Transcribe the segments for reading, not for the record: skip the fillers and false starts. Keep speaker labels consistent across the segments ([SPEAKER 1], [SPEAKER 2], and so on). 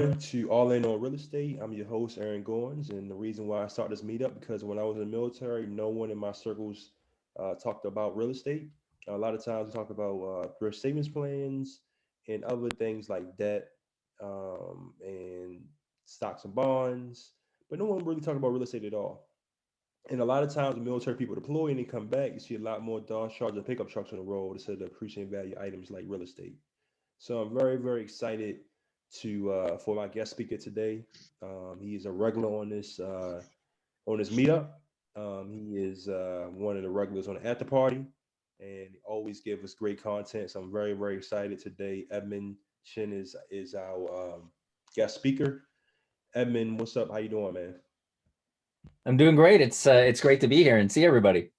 [SPEAKER 1] To All In on Real Estate. I'm your host, Aaron Goins, and the reason why I started this meetup because when I was in the military, no one in my circles talked about real estate. A lot of times we talk about thrift savings plans and other things like debt and stocks and bonds, but no one really talked about real estate at all. And a lot of times, the military people deploy and they come back. You see a lot more Dodge Charger and pickup trucks on the road instead of appreciating value items like real estate. So I'm very, very excited to for my guest speaker today. He is a regular on this meetup. He is one of the regulars on the after party, and always give us great content. So I'm very, very excited today. Edmund Chin is our guest speaker. Edmund, what's up? How you doing, man?
[SPEAKER 2] I'm doing great. It's great to be here and see everybody.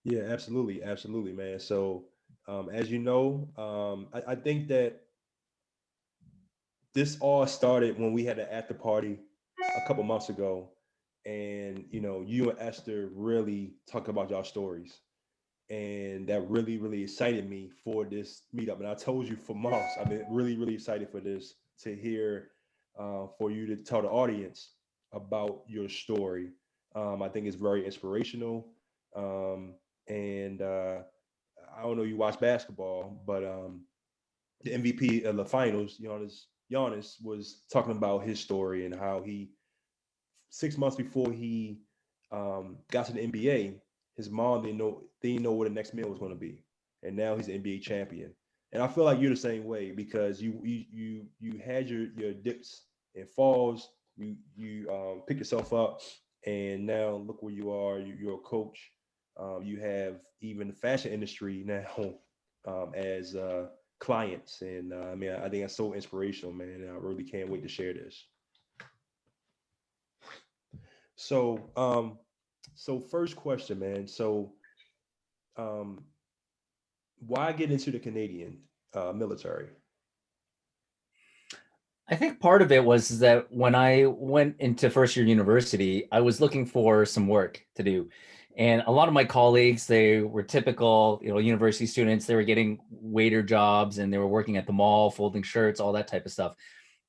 [SPEAKER 1] Yeah, absolutely, absolutely, man. So as you know, I think that this all started when we had an after party a couple months ago, and you and Esther really talk about y'all stories, and that really, really excited me for this meetup. And I told you for months, I've been really, really excited for this to hear, for you to tell the audience about your story. I think it's very inspirational, um, and I don't know you watch basketball, but the MVP of the finals, Giannis was talking about his story and how he 6 months before he got to the NBA, his mom didn't know what the next meal was going to be, and now he's an NBA champion. And I feel like you're the same way because you had your dips and falls. You pick yourself up, and now look where you are. You're a coach. You have even the fashion industry now as clients, and I mean I think that's so inspirational, man. And I really can't wait to share this. So, first question, man. So, um, why get into the Canadian military?
[SPEAKER 2] I think part of it was that when I went into first year university, I was looking for some work to do. And a lot of my colleagues, they were typical, university students. They were getting waiter jobs and they were working at the mall, folding shirts, all that type of stuff.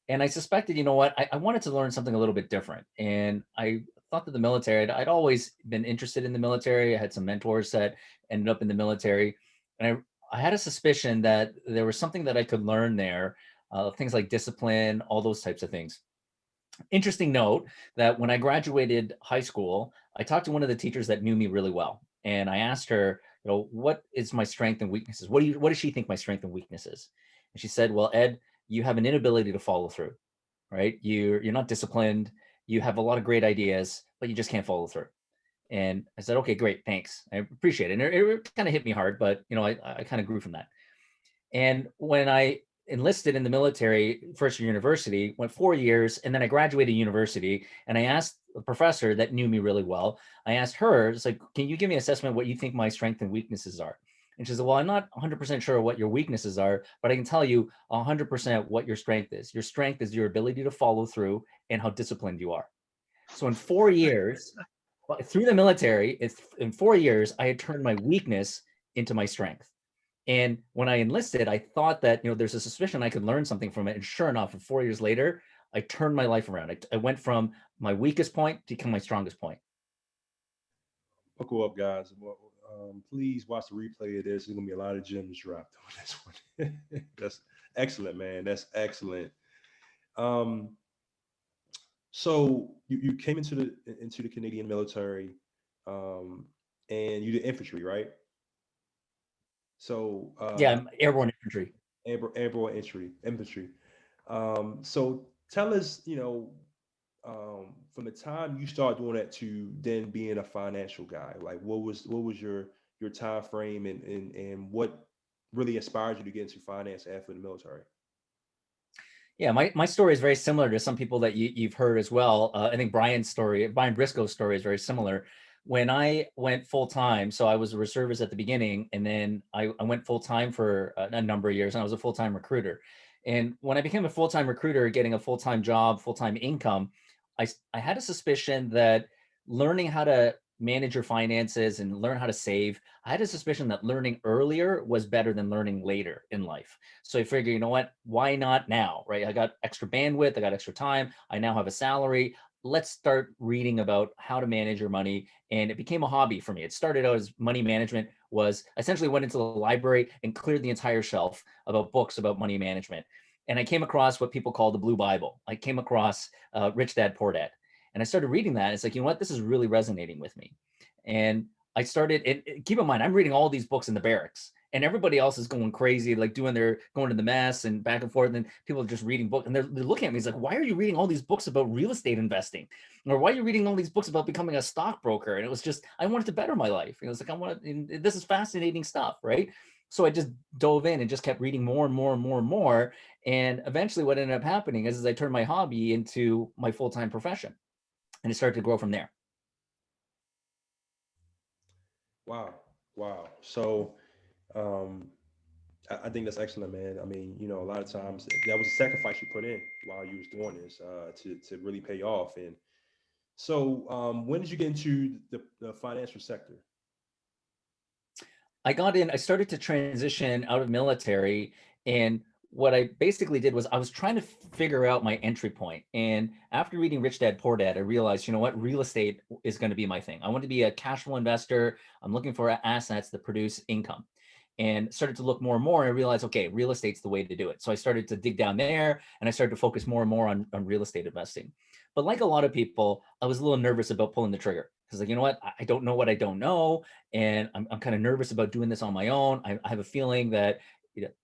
[SPEAKER 2] And I suspected, you know what, I wanted to learn something a little bit different. And I thought that the military, I'd always been interested in the military. I had some mentors that ended up in the military. And I had a suspicion that there was something that I could learn there, things like discipline, all those types of things. Interesting note that when I graduated high school, I talked to one of the teachers that knew me really well. And I asked her, what is my strength and weaknesses? What does she think my strength and weakness is? And she said, well, Ed, you have an inability to follow through, right? You're not disciplined. You have a lot of great ideas, but you just can't follow through. And I said, okay, great, thanks. I appreciate it. And it kind of hit me hard, but I kind of grew from that. And when I enlisted in the military, first year university, went 4 years, and then I graduated university. And I asked a professor that knew me really well. I asked her, it's like, can you give me an assessment of what you think my strengths and weaknesses are? And she said, well, I'm not 100% sure what your weaknesses are, but I can tell you 100% what your strength is. Your strength is your ability to follow through and how disciplined you are. So in 4 years, through the military, in 4 years, I had turned my weakness into my strength. And when I enlisted, I thought that, there's a suspicion I could learn something from it. And sure enough, 4 years later, I turned my life around. I went from my weakest point to become my strongest point.
[SPEAKER 1] Buckle up, guys. Well, please watch the replay of this. There's gonna be a lot of gems dropped on this one. That's excellent, man. That's excellent. Um, so you came into the Canadian military, um, and you did infantry, right? So
[SPEAKER 2] Yeah, I'm airborne infantry.
[SPEAKER 1] airborne infantry. So tell us, from the time you start doing that to then being a financial guy, like what was your time frame and what really inspired you to get into finance after the military?
[SPEAKER 2] Yeah, my story is very similar to some people that you've heard as well. I think Brian Briscoe's story is very similar. When I went full time, so I was a reservist at the beginning, and then I went full time for a number of years, and I was a full time recruiter. And when I became a full time recruiter, getting a full time job, full time income, I had a suspicion that learning how to manage your finances and learn how to save, I had a suspicion that learning earlier was better than learning later in life. So I figured, you know what, why not now, right? I got extra bandwidth, I got extra time, I now have a salary. Let's start reading about how to manage your money. And it became a hobby for me. It started out as money management, was essentially went into the library and cleared the entire shelf about books about money management. And I came across what people call the Blue Bible. I came across Rich Dad, Poor Dad. And I started reading that. It's like, you know what, this is really resonating with me. And I started, and keep in mind, I'm reading all these books in the barracks and everybody else is going crazy, like going to the mess and back and forth. And people are just reading books and they're looking at me. It's like, why are you reading all these books about real estate investing? Or why are you reading all these books about becoming a stockbroker? And it was just, I wanted to better my life. It was like, this is fascinating stuff, right? So I just dove in and just kept reading more and more and more and more. And eventually what ended up happening is I turned my hobby into my full-time profession and it started to grow from there.
[SPEAKER 1] Wow. Wow. So um, I think that's excellent, man. I mean, you know, a lot of times that was a sacrifice you put in while you was doing this to really pay off. And so when did you get into the financial sector?
[SPEAKER 2] I started to transition out of military. And what I basically did was I was trying to figure out my entry point. And after reading Rich Dad, Poor Dad, I realized, you know what, real estate is going to be my thing. I want to be a cash flow investor. I'm looking for assets that produce income. And started to look more and more and I realized, okay, real estate's the way to do it. So I started to dig down there and I started to focus more and more on real estate investing. But like a lot of people, I was a little nervous about pulling the trigger because like, you know what, I don't know what I don't know. And I'm kind of nervous about doing this on my own. I have a feeling that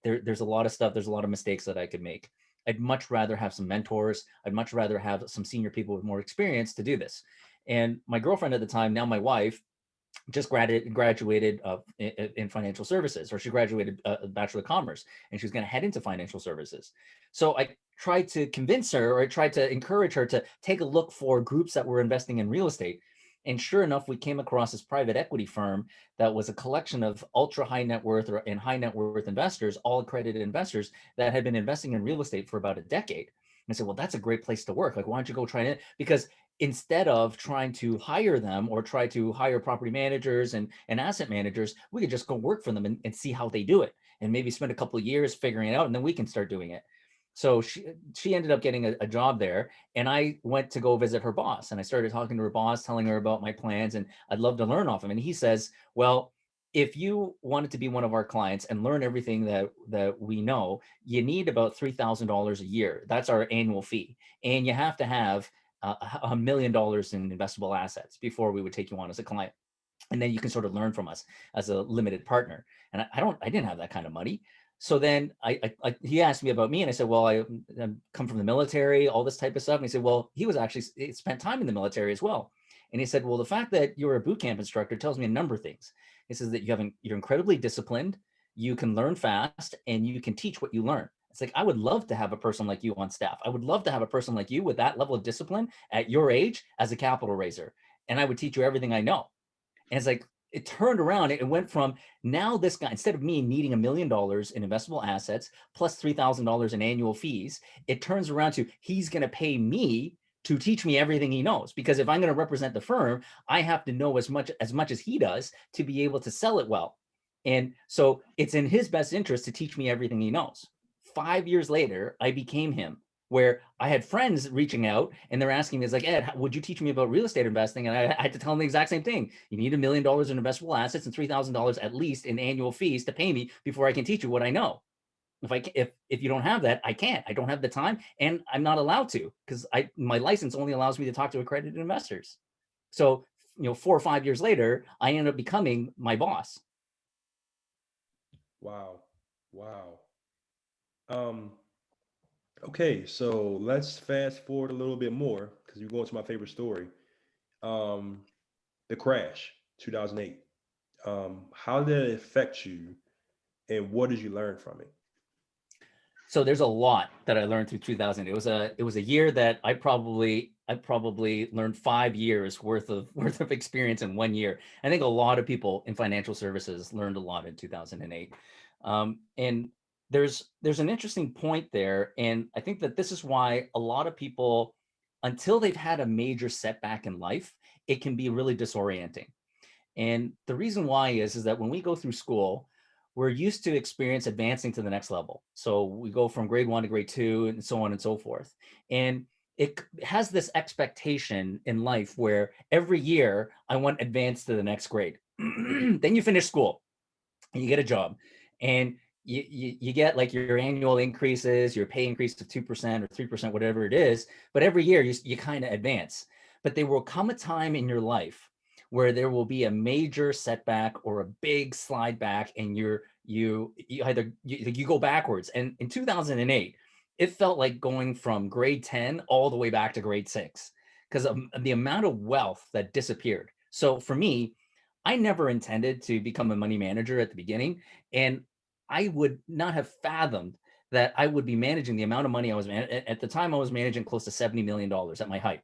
[SPEAKER 2] there's a lot of stuff, there's a lot of mistakes that I could make. I'd much rather have some mentors. I'd much rather have some senior people with more experience to do this. And my girlfriend at the time, now my wife, just graduated in financial services, or she graduated a Bachelor of Commerce, and she was going to head into financial services. So I tried to convince her, or I tried to encourage her to take a look for groups that were investing in real estate. And sure enough, we came across this private equity firm that was a collection of ultra high net worth and high net worth investors, all accredited investors that had been investing in real estate for about a decade. And I said, well, that's a great place to work. Like, why don't you go try it? Because instead of trying to hire them or try to hire property managers and asset managers, we could just go work for them and see how they do it and maybe spend a couple of years figuring it out and then we can start doing it. So she ended up getting a job there and I went to go visit her boss and I started talking to her boss, telling her about my plans and I'd love to learn off him. And he says, well, if you wanted to be one of our clients and learn everything that we know, you need about $3,000 a year. That's our annual fee. And you have to have $1 million in investable assets before we would take you on as a client. And then you can sort of learn from us as a limited partner. And I didn't have that kind of money. So then he asked me about me and I said, well, I come from the military, all this type of stuff. And he said, well, he spent time in the military as well. And he said, well, the fact that you're a boot camp instructor tells me a number of things. He says that you're incredibly disciplined, you can learn fast, and you can teach what you learn. It's like, I would love to have a person like you on staff. I would love to have a person like you with that level of discipline at your age as a capital raiser. And I would teach you everything I know. And it's like, it turned around. It went from now this guy, instead of me needing $1 million in investable assets plus $3,000 in annual fees, it turns around to he's going to pay me to teach me everything he knows. Because if I'm going to represent the firm, I have to know as much as he does to be able to sell it well. And so it's in his best interest to teach me everything he knows. 5 years later, I became him, where I had friends reaching out and they're asking me, it's like, Ed, would you teach me about real estate investing? And I had to tell them the exact same thing. You need $1 million in investable assets and $3,000 at least in annual fees to pay me before I can teach you what I know. If you don't have that, I can't. I don't have the time and I'm not allowed to because my license only allows me to talk to accredited investors. So, 4 or 5 years later, I ended up becoming my boss.
[SPEAKER 1] Wow. Wow. Um, okay, so let's fast forward a little bit more because you're going to my favorite story. Um, the crash, 2008. How did it affect you and what did you learn from it?
[SPEAKER 2] So there's a lot that I learned through 2000. It was a year that I probably learned 5 years worth of experience in 1 year. I think a lot of people in financial services learned a lot in 2008. And there's an interesting point there, and I think that this is why a lot of people, until they've had a major setback in life, it can be really disorienting. And the reason why is that when we go through school, we're used to experience advancing to the next level. So we go from grade 1 to grade 2 and so on and so forth. And it has this expectation in life where every year I want advance to the next grade. Then you finish school and you get a job, and you get like your annual increases, your pay increase of 2% or 3%, whatever it is. But every year you kind of advance. But there will come a time in your life where there will be a major setback or a big slide back, and you go backwards. And in 2008, it felt like going from grade 10 all the way back to grade 6 because of the amount of wealth that disappeared. So for me, I never intended to become a money manager at the beginning, and I would not have fathomed that I would be managing the amount of money I was at the time. I was managing close to $70 million at my height.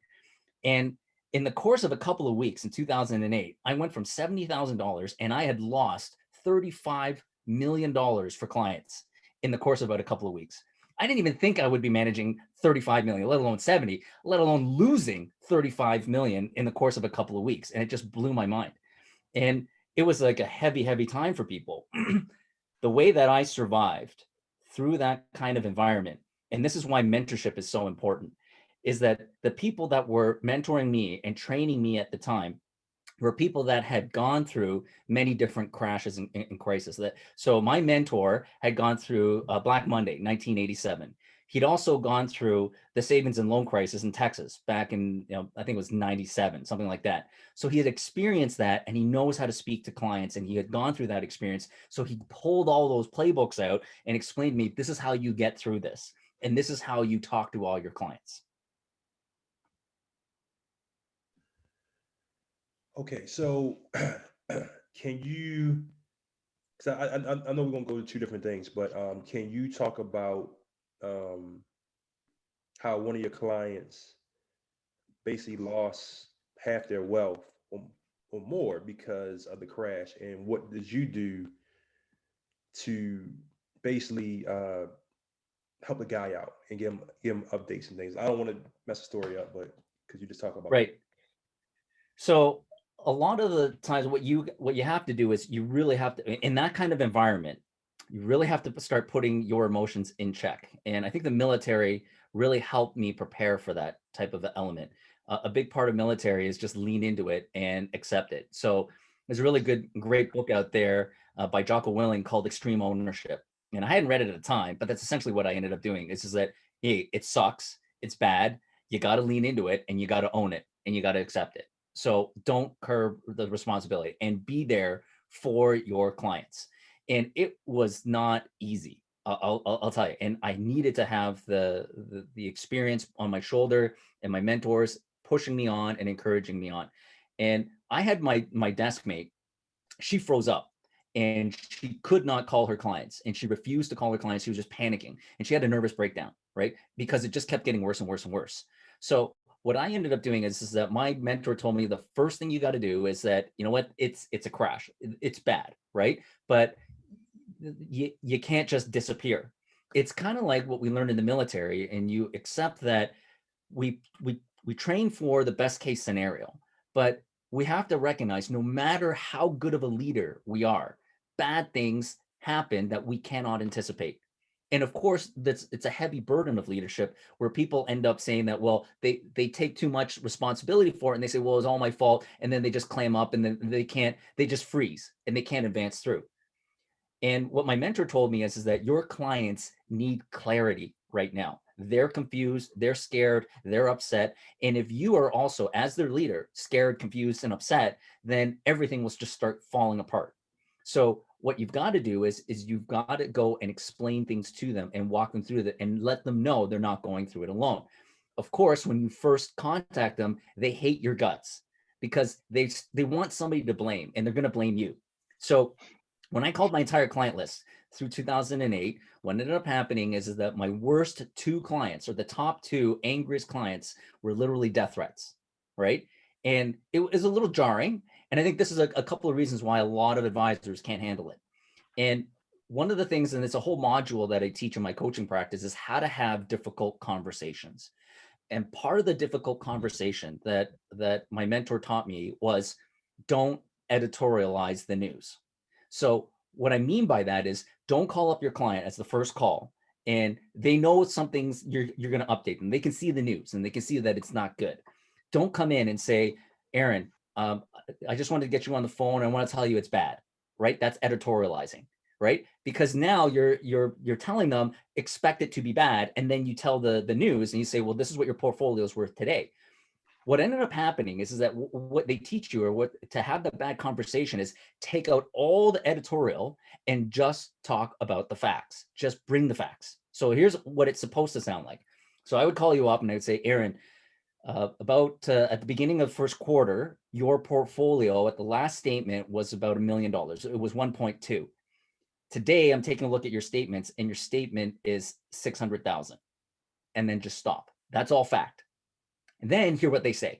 [SPEAKER 2] And in the course of a couple of weeks in 2008, I went from $70,000 and I had lost $35 million for clients in the course of about a couple of weeks. I didn't even think I would be managing 35 million, let alone 70, let alone losing 35 million in the course of a couple of weeks. And it just blew my mind. And it was like a heavy, heavy time for people. The way that I survived through that kind of environment, and this is why mentorship is so important, is that the people that were mentoring me and training me at the time were people that had gone through many different crashes and crises. So my mentor had gone through Black Monday, 1987. He'd also gone through the savings and loan crisis in Texas back in, I think it was 97, something like that. So he had experienced that, and he knows how to speak to clients, and he had gone through that experience. So he pulled all those playbooks out and explained to me, this is how you get through this. And this is how you talk to all your clients.
[SPEAKER 1] Okay, so can you? Because I know we're gonna go to two different things, but can you talk about um, how one of your clients basically lost half their wealth or more because of the crash, and what did you do to basically help the guy out and give him updates and things? I don't want to mess the story up, but because you just talk about
[SPEAKER 2] Right. So a lot of the times what you have to do is you really have to, in that kind of environment, you really have to start putting your emotions in check. And I think the military really helped me prepare for that type of element. A big part of military is just lean into it and accept it. So there's a really great book out there by Jocko Willing called Extreme Ownership. And I hadn't read it at the time, but that's essentially what I ended up doing. Is that, hey, it sucks, it's bad, you got to lean into it, and you got to own it, and you got to accept it. So don't curb the responsibility and be there for your clients. And it was not easy. I'll tell you. And I needed to have the experience on my shoulder and my mentors pushing me on and encouraging me on. And I had my desk mate. She froze up and she could not call her clients, and she refused to call her clients. She was just panicking, and she had a nervous breakdown, right? Because it just kept getting worse and worse and worse. So what I ended up doing is that my mentor told me the first thing you got to do is that, you know what, it's a crash. It's bad, right? But you can't just disappear. It's kind of like what we learned in the military, and you accept that we train for the best case scenario, but we have to recognize no matter how good of a leader we are, bad things happen that we cannot anticipate. And of course, it's a heavy burden of leadership where people end up saying that, well, they take too much responsibility for it, and they say, well, it's all my fault, and then they just clam up, and then they just freeze and they can't advance through. And what my mentor told me is that your clients need clarity right now. They're confused, they're scared, they're upset. And if you are also, as their leader, scared, confused, and upset, then everything will just start falling apart. So what you've got to do is you've got to go and explain things to them and walk them through that and let them know they're not going through it alone. Of course, when you first contact them, they hate your guts because they want somebody to blame, and they're going to blame you. So when I called my entire client list through 2008, what ended up happening is that my worst two clients, or the top two angriest clients, were literally death threats, right? And it was a little jarring. And I think this is a couple of reasons why a lot of advisors can't handle it. And one of the things, and it's a whole module that I teach in my coaching practice, is how to have difficult conversations. And part of the difficult conversation that my mentor taught me was, don't editorialize the news. So what I mean by that is, don't call up your client as the first call and they know something's, you're going to update them. They can see the news and they can see that it's not good. Don't come in and say, Aaron, I just wanted to get you on the phone. I want to tell you it's bad, right? That's editorializing, right? Because now you're telling them, expect it to be bad. And then you tell the news and you say, well, this is what your portfolio is worth today. What ended up happening is that what they teach you, or what to have the bad conversation, is take out all the editorial and just talk about the facts. Just bring the facts. So here's what it's supposed to sound like. So I would call you up and I would say, Aaron, at the beginning of first quarter, your portfolio at the last statement was about $1 million. It was 1.2. Today, I'm taking a look at your statements and your statement is 600,000. And then just stop. That's all fact. And then hear what they say.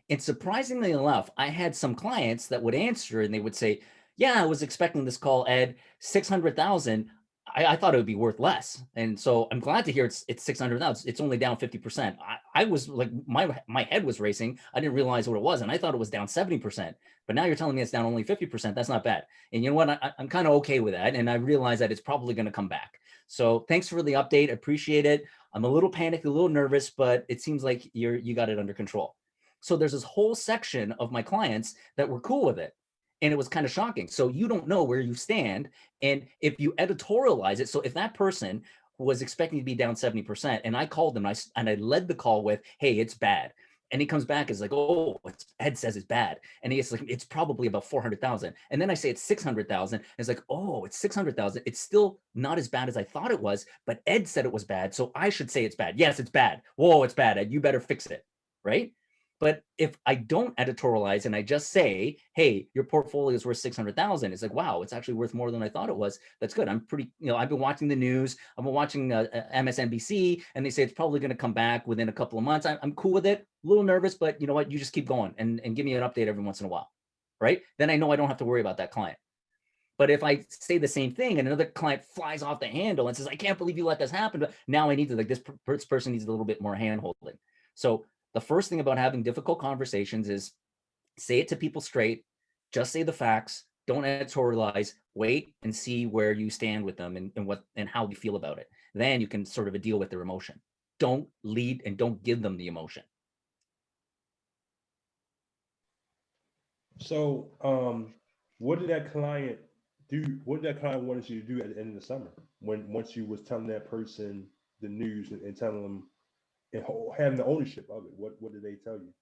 [SPEAKER 2] And surprisingly enough, I had some clients that would answer and they would say, yeah, I was expecting this call, Ed, 600,000. I thought it would be worth less. And so I'm glad to hear it's 600,000. It's only down 50%. I was like, my head was racing. I didn't realize what it was. And I thought it was down 70%. But now you're telling me it's down only 50%. That's not bad. And you know what? I'm kind of okay with that. And I realize that it's probably going to come back. So thanks for the update. Appreciate it. I'm a little panicked, a little nervous, but it seems like you got it under control. So there's this whole section of my clients that were cool with it. And it was kind of shocking. So you don't know where you stand. And if you editorialize it, so if that person was expecting to be down 70% and I called them and I led the call with, hey, it's bad. And he comes back, is like, oh, Ed says it's bad. And he's like, it's probably about 400,000. And then I say it's 600,000. It's like, oh, it's 600,000. It's still not as bad as I thought it was, but Ed said it was bad. So I should say it's bad. Yes, it's bad. Whoa, it's bad, Ed. You better fix it, right? But if I don't editorialize and I just say, hey, your portfolio is worth 600,000, it's like, wow, it's actually worth more than I thought it was. That's good. I'm pretty, I've been watching the news. I've been watching MSNBC, and they say it's probably going to come back within a couple of months. I'm cool with it. A little nervous, but you know what? You just keep going and give me an update every once in a while, right? Then I know I don't have to worry about that client. But if I say the same thing and another client flies off the handle and says, I can't believe you let this happen, but now I need to, like, this person needs a little bit more hand holding. So the first thing about having difficult conversations is say it to people straight, just say the facts, don't editorialize, wait and see where you stand with them and how you feel about it. Then you can sort of deal with their emotion. Don't lead and don't give them the emotion.
[SPEAKER 1] So what did that client do? What did that client wanted you to do at the end of the summer once you was telling that person the news and telling them and having the ownership of it? What did they tell you?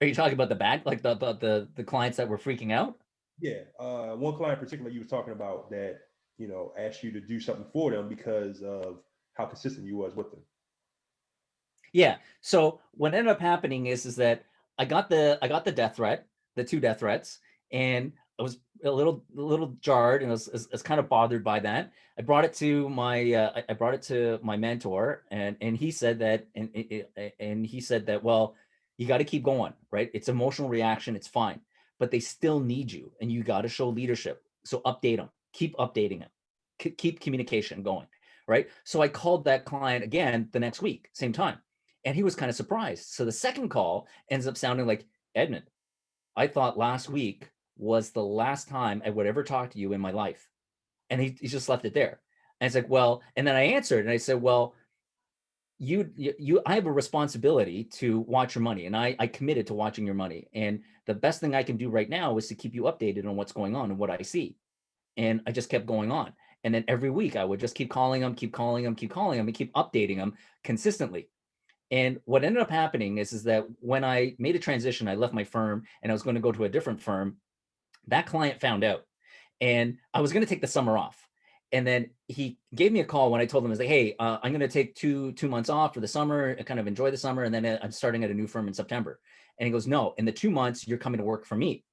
[SPEAKER 2] Are you talking about the bad, like the clients that were freaking out?
[SPEAKER 1] Yeah, one client in particular you was talking about that asked you to do something for them because of how consistent you was with them.
[SPEAKER 2] Yeah. So what ended up happening is that I got the death threat, the 2 death threats, and I was a little jarred and I was kind of bothered by that. I brought it to my mentor, and he said that and he said that, well, you got to keep going, right? It's emotional reaction, it's fine, but they still need you, and you got to show leadership. So update them, keep updating them, keep communication going, right? So I called that client again the next week, same time. And he was kind of surprised. So the second call ends up sounding like, Edmund, I thought last week was the last time I would ever talk to you in my life. And he just left it there. And it's like, well, and then I answered and I said, well, I have a responsibility to watch your money. And I committed to watching your money. And the best thing I can do right now is to keep you updated on what's going on and what I see. And I just kept going on. And then every week I would just keep calling them, keep calling them, keep calling them, and keep updating them consistently. And what ended up happening is that when I made a transition, I left my firm and I was going to go to a different firm. That client found out, and I was going to take the summer off. And then he gave me a call when I told him, I was like, hey, I'm going to take two months off for the summer, kind of enjoy the summer. And then I'm starting at a new firm in September. And he goes, no, in the 2 months, you're coming to work for me.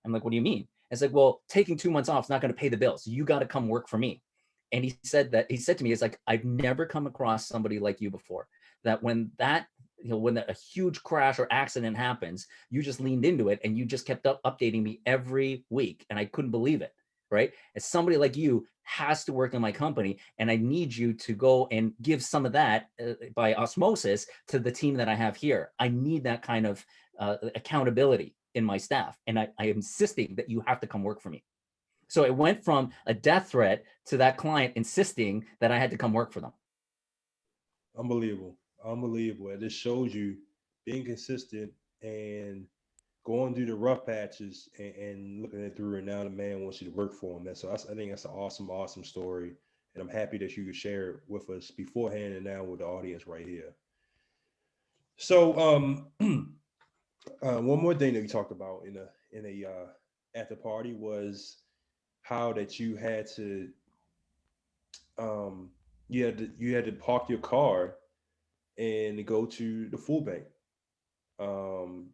[SPEAKER 2] I'm like, what do you mean? It's like, well, taking 2 months off is not going to pay the bills. You got to come work for me. And he said to me, it's like, I've never come across somebody like you before, that when a huge crash or accident happens, you just leaned into it and you just kept updating me every week. And I couldn't believe it, right? As somebody like you has to work in my company, and I need you to go and give some of that by osmosis to the team that I have here. I need that kind of accountability. in my staff, and I am insisting that you have to come work for me. So it went from a death threat to that client insisting that I had to come work for them.
[SPEAKER 1] Unbelievable. Unbelievable. And this shows you being consistent and going through the rough patches and looking it through. And now the man wants you to work for him. I think that's an awesome, awesome story. And I'm happy that you could share it with us beforehand and now with the audience right here. So, one more thing that we talked about in a after party was how that you had to um, you had to park your car and go to the food bank. Um,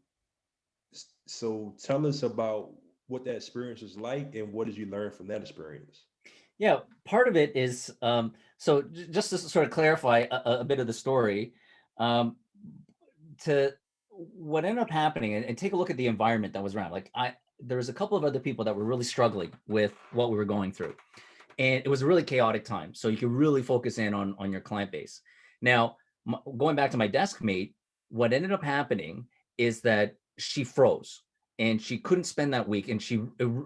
[SPEAKER 1] so tell us about what that experience was like and what did you learn from that experience?
[SPEAKER 2] Yeah, part of it is so just to sort of clarify a bit of the story, um, to what ended up happening, and take a look at the environment that was around. Like there was a couple of other people that were really struggling with what we were going through, and it was a really chaotic time. So you could really focus in on your client base. Now, going back to my desk mate, what ended up happening is that she froze and she couldn't spend that week. And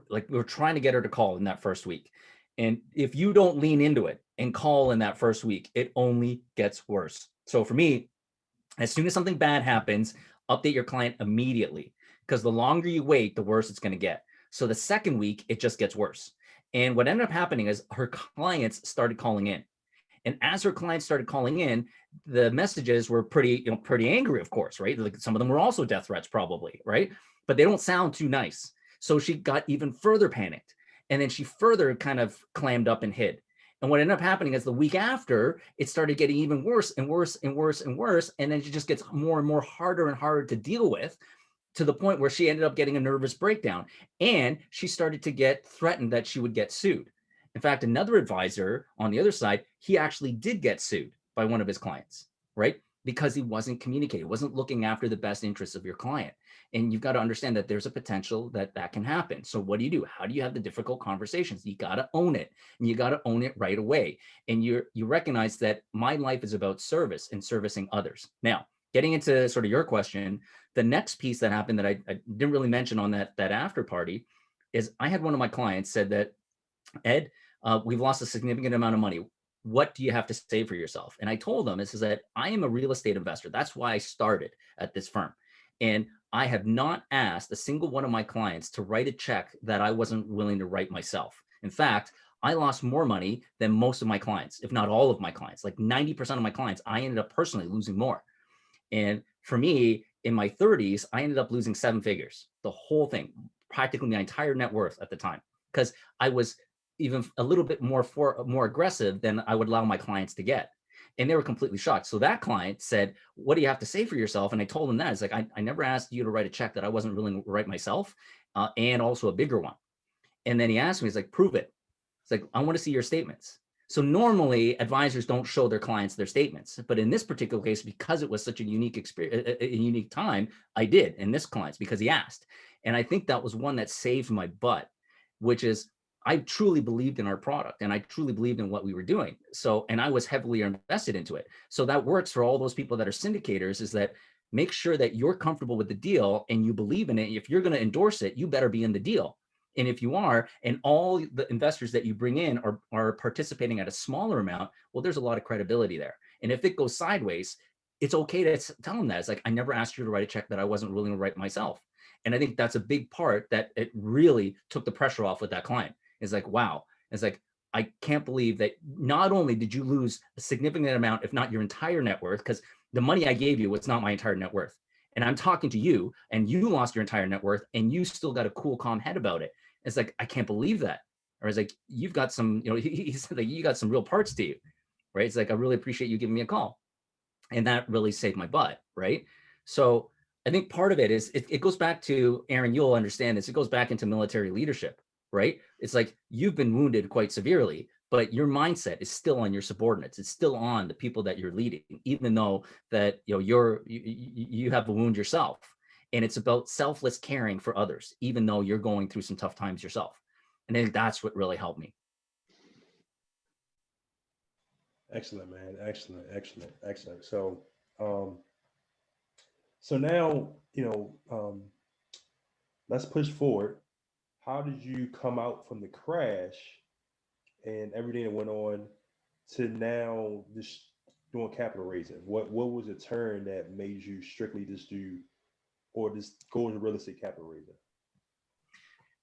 [SPEAKER 2] like, we were trying to get her to call in that first week. And if you don't lean into it and call in that first week, it only gets worse. So for me, as soon as something bad happens, update your client immediately, because the longer you wait, the worse it's going to get. So the second week, it just gets worse. And what ended up happening is her clients started calling in. And as her clients started calling in, the messages were pretty angry, of course, right? Like, some of them were also death threats, probably, right? But they don't sound too nice. So she got even further panicked. And then she further kind of clammed up and hid. And what ended up happening is the week after, it started getting even worse and worse and worse and worse. And then it just gets more and more harder and harder to deal with, to the point where she ended up getting a nervous breakdown. And she started to get threatened that she would get sued. In fact, another advisor on the other side, he actually did get sued by one of his clients, right? Because he wasn't communicating, wasn't looking after the best interests of your client. And you've got to understand that there's a potential that that can happen. So what do? How do you have the difficult conversations? You got to own it, and you got to own it right away. And you recognize that my life is about service and servicing others. Now, getting into sort of your question, the next piece that happened that I didn't really mention on that after party is I had one of my clients said that, Ed, we've lost a significant amount of money. What do you have to say for yourself? And I told them, this is that I am a real estate investor. That's why I started at this firm. And I have not asked a single one of my clients to write a check that I wasn't willing to write myself. In fact, I lost more money than most of my clients, if not all of my clients. Like 90% of my clients, I ended up personally losing more. And for me, in my 30s, I ended up losing 7 figures, the whole thing, practically my entire net worth at the time, because I was even a little bit more aggressive than I would allow my clients to get. And they were completely shocked. So that client said, what do you have to say for yourself? And I told him that. It's like, I never asked you to write a check that I wasn't willing to write myself, and also a bigger one. And then he asked me, he's like, prove it. It's like, I want to see your statements. So normally advisors don't show their clients their statements, but in this particular case, because it was such a unique experience, a unique time, I did in this client's, because he asked. And I think that was one that saved my butt, which is, I truly believed in our product and I truly believed in what we were doing. So, and I was heavily invested into it. So that works for all those people that are syndicators, is that make sure that you're comfortable with the deal and you believe in it. If you're going to endorse it, you better be in the deal. And if you are, and all the investors that you bring in are participating at a smaller amount, well, there's a lot of credibility there. And if it goes sideways, it's okay to tell them that. It's like, I never asked you to write a check that I wasn't willing to write myself. And I think that's a big part that it really took the pressure off with that client. It's like, wow. It's like, I can't believe that not only did you lose a significant amount, if not your entire net worth, because the money I gave you was not my entire net worth. And I'm talking to you and you lost your entire net worth and you still got a cool, calm head about it. It's like, I can't believe that. Or it's like, you've got some, he said that you got some real parts to you, right? It's like, I really appreciate you giving me a call. And that really saved my butt, right? So I think part of it is, it goes back to, Aaron, you'll understand this, it goes back into military leadership, right? It's like, you've been wounded quite severely, but your mindset is still on your subordinates. It's still on the people that you're leading, even though that, you have a wound yourself. And it's about selfless caring for others, even though you're going through some tough times yourself. And I think that's what really helped me.
[SPEAKER 1] Excellent, man. Excellent, excellent, excellent. Um, so now, let's push forward. How did you come out from the crash and everything that went on to now just doing capital raising? What was the turn that made you strictly just do or just go into real estate capital raising?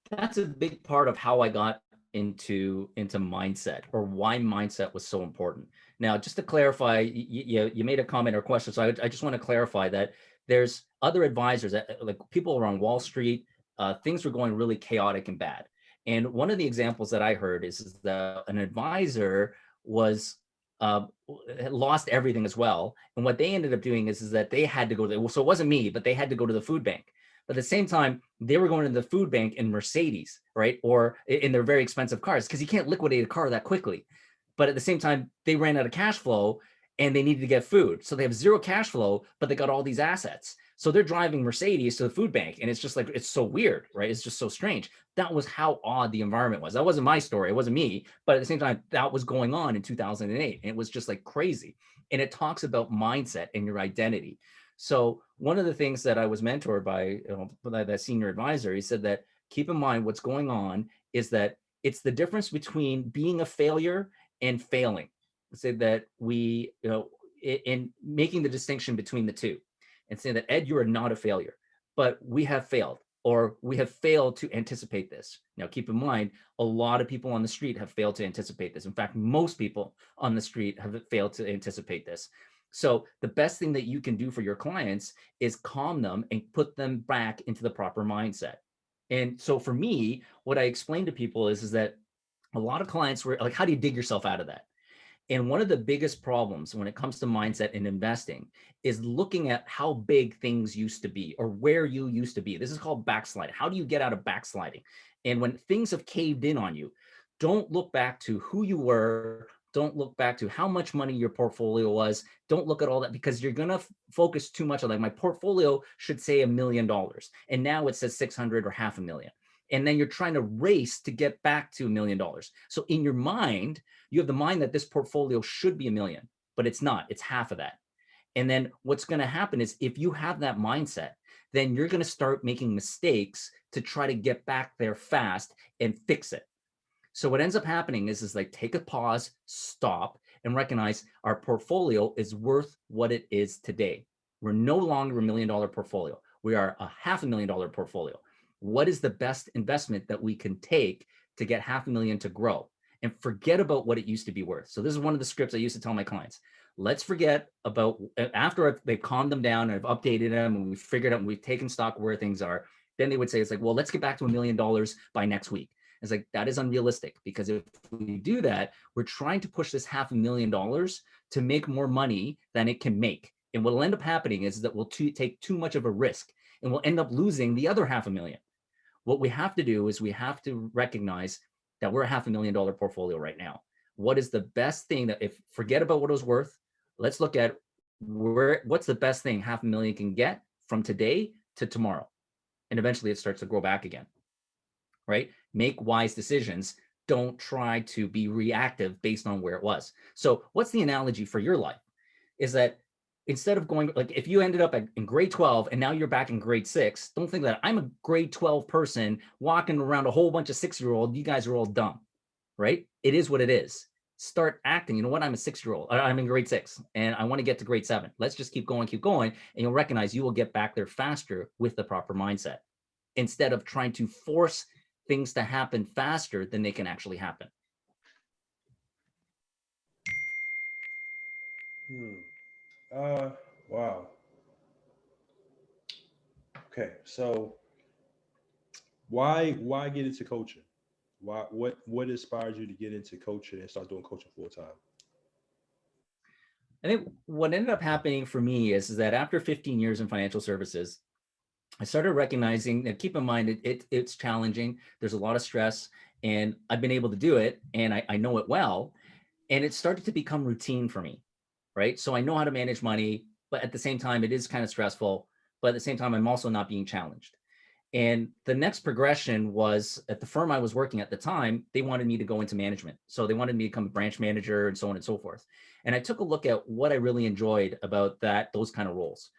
[SPEAKER 2] That's a big part of how I got into mindset, or why mindset was so important. Now, just to clarify, you made a comment or question, so I just want to clarify that there's other advisors that, like people around Wall Street, things were going really chaotic and bad. And one of the examples that I heard is that an advisor was lost everything as well. And what they ended up doing is that they had to go to, so it wasn't me, but they had to go to the food bank. But at the same time, they were going to the food bank in Mercedes, right? Or in their very expensive cars, because you can't liquidate a car that quickly. But at the same time, they ran out of cash flow and they needed to get food. So they have zero cash flow, but they got all these assets. So they're driving Mercedes to the food bank. And it's just like, it's so weird, right? It's just so strange. That was how odd the environment was. That wasn't my story. It wasn't me. But at the same time, that was going on in 2008. And it was just like crazy. And it talks about mindset and your identity. So one of the things that I was mentored by, that senior advisor, he said that keep in mind what's going on is that it's the difference between being a failure and failing. He said that we, in making the distinction between the two, and saying that, Ed, you are not a failure, but we have failed, or we have failed to anticipate this. Now, keep in mind, a lot of people on the street have failed to anticipate this. In fact, most people on the street have failed to anticipate this. So the best thing that you can do for your clients is calm them and put them back into the proper mindset. And so for me, what I explain to people is that a lot of clients were like, how do you dig yourself out of that? And one of the biggest problems when it comes to mindset and investing is looking at how big things used to be or where you used to be. This is called backsliding. How do you get out of backsliding? And when things have caved in on you, don't look back to who you were. Don't look back to how much money your portfolio was. Don't look at all that, because you're going to focus too much on, like, my portfolio should say $1 million. And now it says 600 or half a million. And then you're trying to race to get back to $1 million. So in your mind, you have the mind that this portfolio should be $1 million, but it's not. It's half of that. And then what's going to happen is, if you have that mindset, then you're going to start making mistakes to try to get back there fast and fix it. So what ends up happening is like, take a pause, stop, and recognize our portfolio is worth what it is today. We're no longer $1 million portfolio. We are a $500,000 portfolio. What is the best investment that we can take to get $500,000 to grow? And forget about what it used to be worth. So this is one of the scripts I used to tell my clients. Let's forget about, after they've calmed them down and I've updated them and we've figured out and we've taken stock where things are, then they would say, it's like, well, let's get back to $1 million by next week. It's like, that is unrealistic, because if we do that, we're trying to push this $500,000 to make more money than it can make. And what will end up happening is that we'll take too much of a risk and we'll end up losing the other $500,000. What we have to do is we have to recognize that we're a $500,000 portfolio right now. What is the best thing that, if forget about what it was worth, let's look at what's the best thing $500,000 can get from today to tomorrow. And eventually it starts to grow back again, right? Make wise decisions. Don't try to be reactive based on where it was. So what's the analogy for your life? Is that instead of going, like, if you ended up in grade 12 and now you're back in grade 6, don't think that I'm a grade 12 person walking around a whole bunch of 6-year-old. You guys are all dumb, right? It is what it is. Start acting. You know what? I'm a 6-year-old. I'm in grade 6 and I want to get to grade 7. Let's just keep going. And you'll recognize you will get back there faster with the proper mindset, instead of trying to force things to happen faster than they can actually happen.
[SPEAKER 1] Wow. Okay, so why get into coaching? What inspires you to get into coaching and start doing coaching full time?
[SPEAKER 2] I think what ended up happening for me is that after 15 years in financial services, I started recognizing that, keep in mind, it's challenging. There's a lot of stress, and I've been able to do it, and I know it well. And it started to become routine for me, right? So I know how to manage money, but at the same time, it is kind of stressful. But at the same time, I'm also not being challenged. And the next progression was, at the firm I was working at the time, they wanted me to go into management. So they wanted me to become a branch manager and so on and so forth. And I took a look at what I really enjoyed about those kind of roles.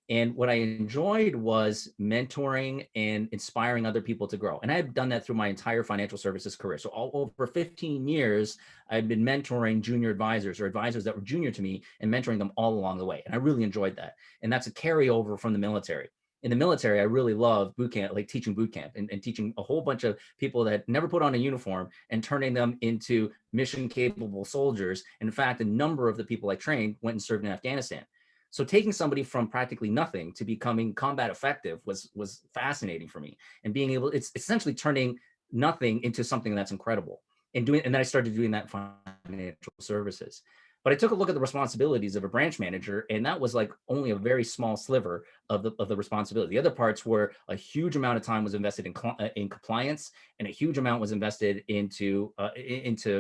[SPEAKER 2] And what I enjoyed was mentoring and inspiring other people to grow. And I've done that through my entire financial services career. So all over 15 years, I've been mentoring junior advisors or advisors that were junior to me and mentoring them all along the way. And I really enjoyed that. And that's a carryover from the military. In the military, I really love boot camp, like teaching boot camp and teaching a whole bunch of people that never put on a uniform and turning them into mission capable soldiers. In fact, a number of the people I trained went and served in Afghanistan. So taking somebody from practically nothing to becoming combat effective was fascinating for me. And being able, it's essentially turning nothing into something that's incredible. And then I started doing that in financial services. But I took a look at the responsibilities of a branch manager, and that was like only a very small sliver of the responsibility. The other parts were a huge amount of time was invested in compliance, and a huge amount was invested into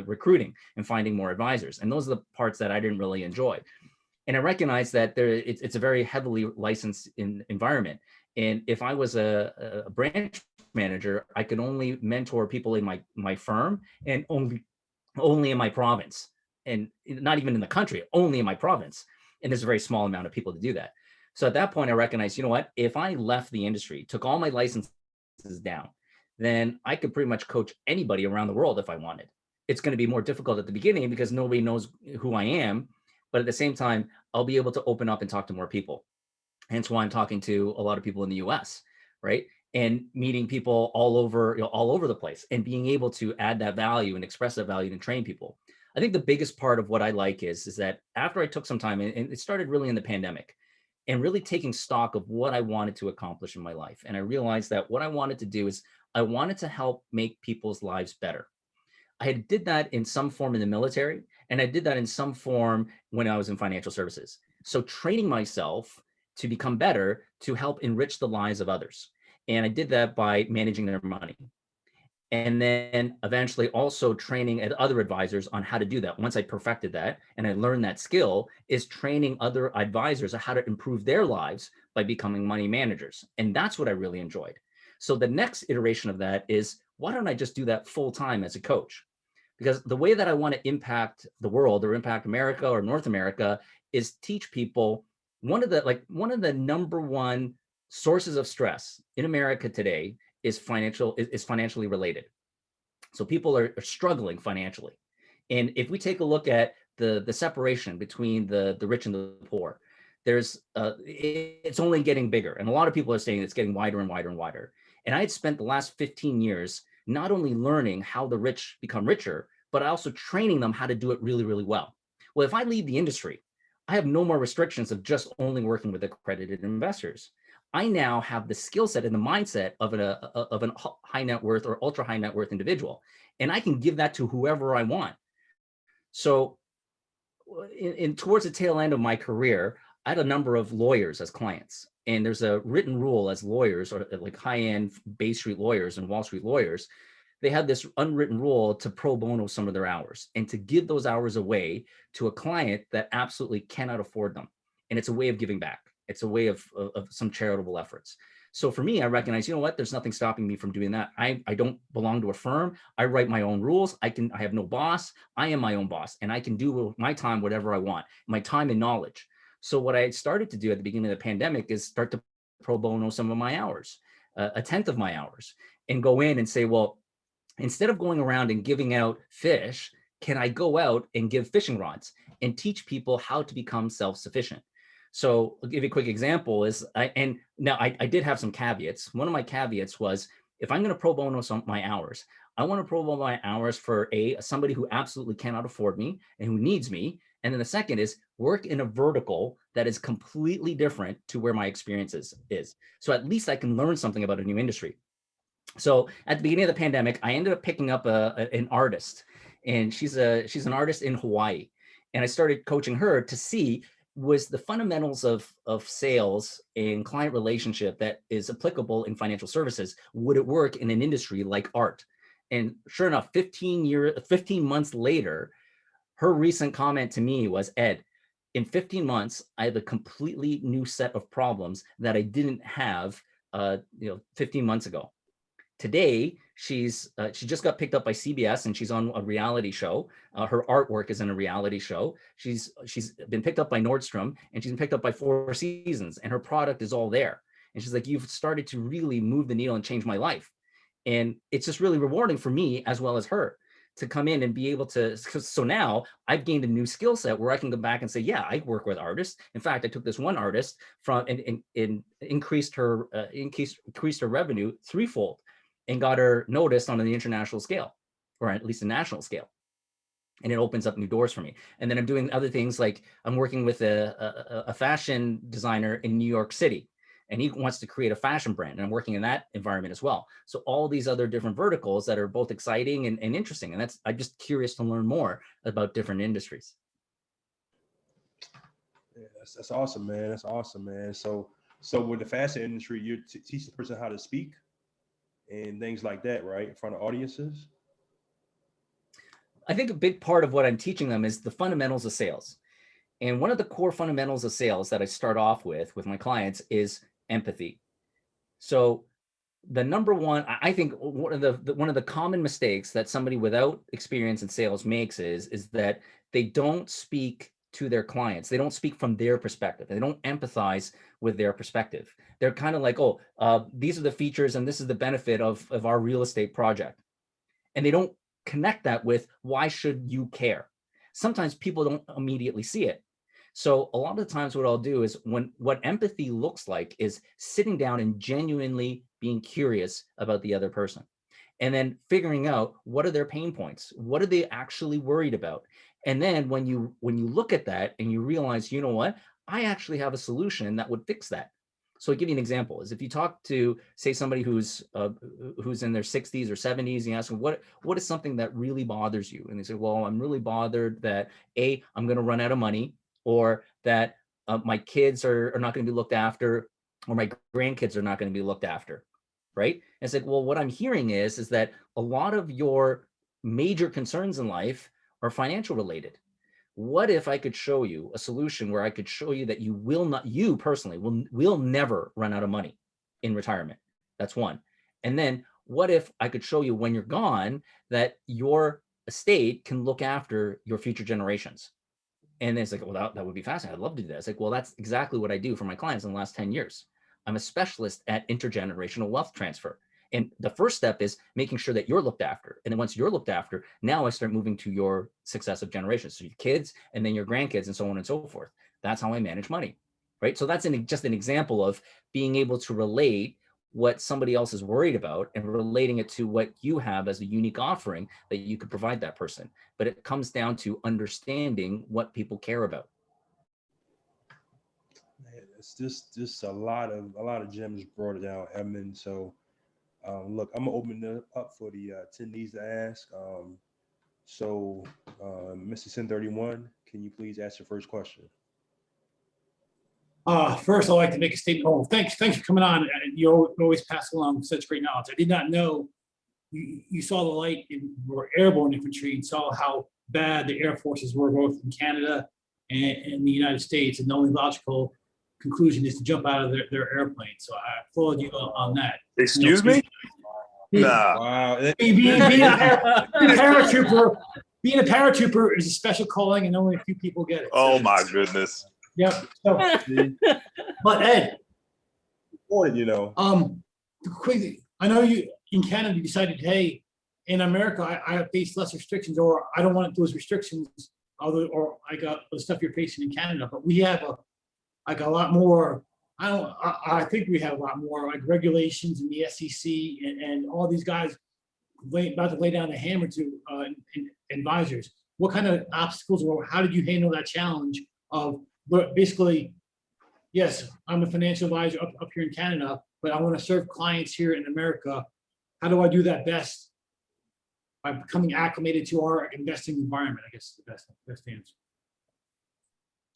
[SPEAKER 2] recruiting and finding more advisors. And those are the parts that I didn't really enjoy. And I recognize that it's a very heavily licensed environment. And if I was a branch manager, I could only mentor people in my firm and only in my province, and not even in the country, only in my province. And there's a very small amount of people to do that. So at that point, I recognized, you know what, if I left the industry, took all my licenses down, then I could pretty much coach anybody around the world if I wanted. It's going to be more difficult at the beginning because nobody knows who I am. But at the same time, I'll be able to open up and talk to more people. Hence why I'm talking to a lot of people in the US, right? And meeting people all over, all over the place, and being able to add that value and express that value and train people. I think the biggest part of what I like is that after I took some time, and it started really in the pandemic, and really taking stock of what I wanted to accomplish in my life. And I realized that what I wanted to do is I wanted to help make people's lives better. I did that in some form in the military, and I did that in some form when I was in financial services. So training myself to become better to help enrich the lives of others. And I did that by managing their money. And then eventually also training other advisors on how to do that. Once I perfected that and I learned that skill, is training other advisors on how to improve their lives by becoming money managers. And that's what I really enjoyed. So the next iteration of that is, why don't I just do that full time as a coach? Because the way that I want to impact the world or impact America or North America is teach people one of the number one sources of stress in America today is financially related. So people are struggling financially. And if we take a look at the separation between the rich and the poor, it's only getting bigger. And a lot of people are saying it's getting wider and wider and wider. And I had spent the last 15 years not only learning how the rich become richer, but also training them how to do it really, really well. Well, if I leave the industry, I have no more restrictions of just only working with accredited investors. I now have the skill set and the mindset of an high net worth or ultra high net worth individual, and I can give that to whoever I want. So towards the tail end of my career, I had a number of lawyers as clients. And there's a written rule as lawyers, or like high-end Bay Street lawyers and Wall Street lawyers, they had this unwritten rule to pro bono some of their hours and to give those hours away to a client that absolutely cannot afford them. And it's a way of giving back. It's a way of some charitable efforts. So for me, I recognize, you know what, there's nothing stopping me from doing that. I don't belong to a firm. I write my own rules. I have no boss. I am my own boss, and I can do with my time whatever I want, my time and knowledge. So what I started to do at the beginning of the pandemic is start to pro bono some of my hours, a tenth of my hours, and go in and say, well, instead of going around and giving out fish, can I go out and give fishing rods and teach people how to become self-sufficient? So I'll give you a quick example I did have some caveats. One of my caveats was, if I'm going to pro bono some my hours, I want to pro bono my hours for somebody who absolutely cannot afford me and who needs me. And then the second is work in a vertical that is completely different to where my experience is. So at least I can learn something about a new industry. So at the beginning of the pandemic, I ended up picking up an artist, and she's an artist in Hawaii. And I started coaching her to see, was the fundamentals of sales and client relationship that is applicable in financial services, would it work in an industry like art? And sure enough, 15 months later, her recent comment to me was, Ed, in 15 months, I have a completely new set of problems that I didn't have 15 months ago. today she just got picked up by CBS and she's on a reality show. Her artwork is in a reality show. She's been picked up by Nordstrom and she's been picked up by Four Seasons, and her product is all there. And she's like, you've started to really move the needle and change my life. And it's just really rewarding for me as well as her to come in and be able to. So now I've gained a new skill set where I can go back and say, yeah, I work with artists. In fact, I took this one artist from and increased her revenue threefold and got her noticed on the international scale, or at least a national scale. And it opens up new doors for me. And then I'm doing other things, like I'm working with a fashion designer in New York City, and he wants to create a fashion brand, and I'm working in that environment as well. So all these other different verticals that are both exciting and interesting. And I'm just curious to learn more about different industries.
[SPEAKER 1] Yeah, that's awesome, man. That's awesome, man. So with the fashion industry, you teach the person how to speak and things like that, right? In front of audiences.
[SPEAKER 2] I think a big part of what I'm teaching them is the fundamentals of sales. And one of the core fundamentals of sales that I start off with my clients is empathy. So the number one, I think one of the common mistakes that somebody without experience in sales makes is that they don't speak to their clients. They don't speak from their perspective. They don't empathize with their perspective. They're kind of like, oh, these are the features and this is the benefit of our real estate project. And they don't connect that with, why should you care? Sometimes people don't immediately see it. So a lot of the times what I'll do is, what empathy looks like is sitting down and genuinely being curious about the other person, and then figuring out what are their pain points, what are they actually worried about. And then when you look at that and you realize, you know what, I actually have a solution that would fix that. So I'll give you an example. Is if you talk to, say, somebody who's in their 60s or 70s, and you ask them, what is something that really bothers you? And they say, well, I'm really bothered that I'm going to run out of money, or that my kids are not going to be looked after, or my grandkids are not going to be looked after, right? And it's like, well, what I'm hearing is that a lot of your major concerns in life are financial related. What if I could show you a solution where I could show you that you personally will never run out of money in retirement? That's one. And then what if I could show you, when you're gone, that your estate can look after your future generations? And it's like, well, that would be fascinating. I'd love to do that. It's like, well, that's exactly what I do for my clients in the last 10 years. I'm a specialist at intergenerational wealth transfer. And the first step is making sure that you're looked after. And then once you're looked after, now I start moving to your successive generations. So your kids, and then your grandkids, and so on and so forth. That's how I manage money, right? So that's just an example of being able to relate what somebody else is worried about and relating it to what you have as a unique offering that you could provide that person. But it comes down to understanding what people care about.
[SPEAKER 1] Man, it's just a lot of gems brought down, Edmund. So look, I'm gonna open it up for the attendees to ask. So Mr. 1031, can you please ask your first question?
[SPEAKER 3] First, I'd like to make a statement. Oh, thanks for coming on. You always pass along such great knowledge. I did not know you saw the light in airborne infantry and saw how bad the air forces were, both in Canada and in the United States. And the only logical conclusion is to jump out of their airplane. So I applaud you on that.
[SPEAKER 4] Excuse me? Nah.
[SPEAKER 1] Wow.
[SPEAKER 3] Being a paratrooper is a special calling, and only a few people get it.
[SPEAKER 4] Oh my goodness.
[SPEAKER 3] Yep. So, but Ed,
[SPEAKER 1] You know,
[SPEAKER 3] quickly, I know you in Canada you decided, hey, in America I face less restrictions, or I don't want those restrictions, or I got the stuff you're facing in Canada. But we have a lot more. I think we have a lot more like regulations in the SEC and all these guys about to lay down a hammer to advisors. What kind of obstacles, or how did you handle that challenge of basically, yes, I'm a financial advisor up here in Canada, but I want to serve clients here in America. How do I do that best? By becoming acclimated to our investing environment, I guess is the best answer.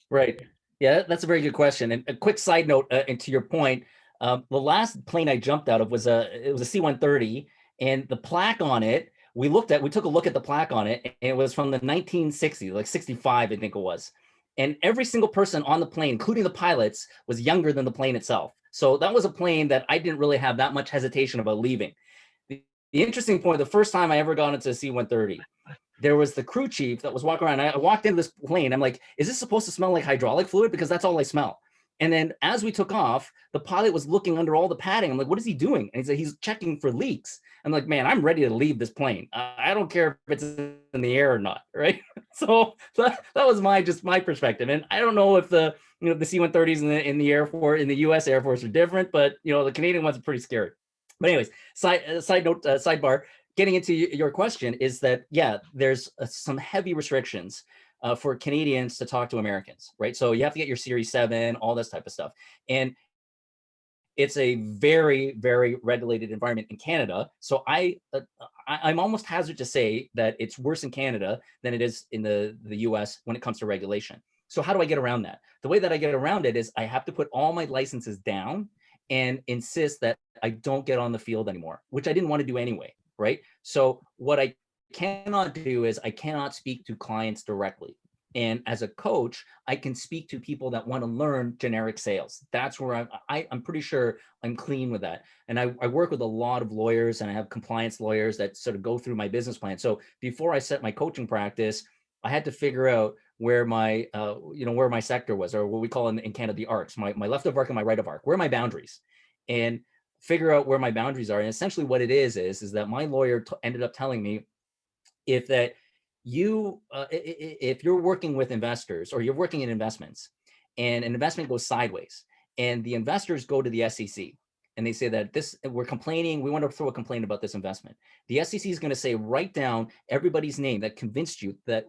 [SPEAKER 2] Right. Yeah, that's a very good question. And a quick side note, and to your point, the last plane I jumped out of was a C-130, and the plaque on it, we took a look at the plaque on it, and it was from the 1960s, like 65, I think it was. And every single person on the plane, including the pilots, was younger than the plane itself. So that was a plane that I didn't really have that much hesitation about leaving. The interesting point, the first time I ever got into a C-130, there was the crew chief that was walking around. I walked into this plane. I'm like, is this supposed to smell like hydraulic fluid? Because that's all I smell. And then as we took off, the pilot was looking under all the padding. I'm like, what is he doing? And he said, he's checking for leaks. I'm like, man, I'm ready to leave this plane. I don't care if it's in the air or not, right? So that was my perspective. And I don't know if the C-130s in the Air Force, in the U.S. Air Force are different, but the Canadian ones are pretty scary. But anyways, sidebar. Getting into your question is that, yeah, there's some heavy restrictions for Canadians to talk to Americans, right? So you have to get your Series 7, all this type of stuff. And it's a very, very regulated environment in Canada. So I'm almost hazard to say that it's worse in Canada than it is in the US when it comes to regulation. So how do I get around that? The way that I get around it is I have to put all my licenses down and insist that I don't get on the field anymore, which I didn't want to do anyway. Right? So what I cannot do is I cannot speak to clients directly. And as a coach, I can speak to people that want to learn generic sales. That's where I'm pretty sure I'm clean with that. And I work with a lot of lawyers, and I have compliance lawyers that sort of go through my business plan. So before I set my coaching practice, I had to figure out where my, where my sector was, or what we call in Canada, the arcs, my left of arc and my right of arc, where are my boundaries? And figure out where my boundaries are. And essentially what it is that my lawyer ended up telling me if you're working with investors, or you're working in investments, and an investment goes sideways, and the investors go to the SEC and they say that we're complaining, we want to throw a complaint about this investment. The SEC is going to say, write down everybody's name that convinced you that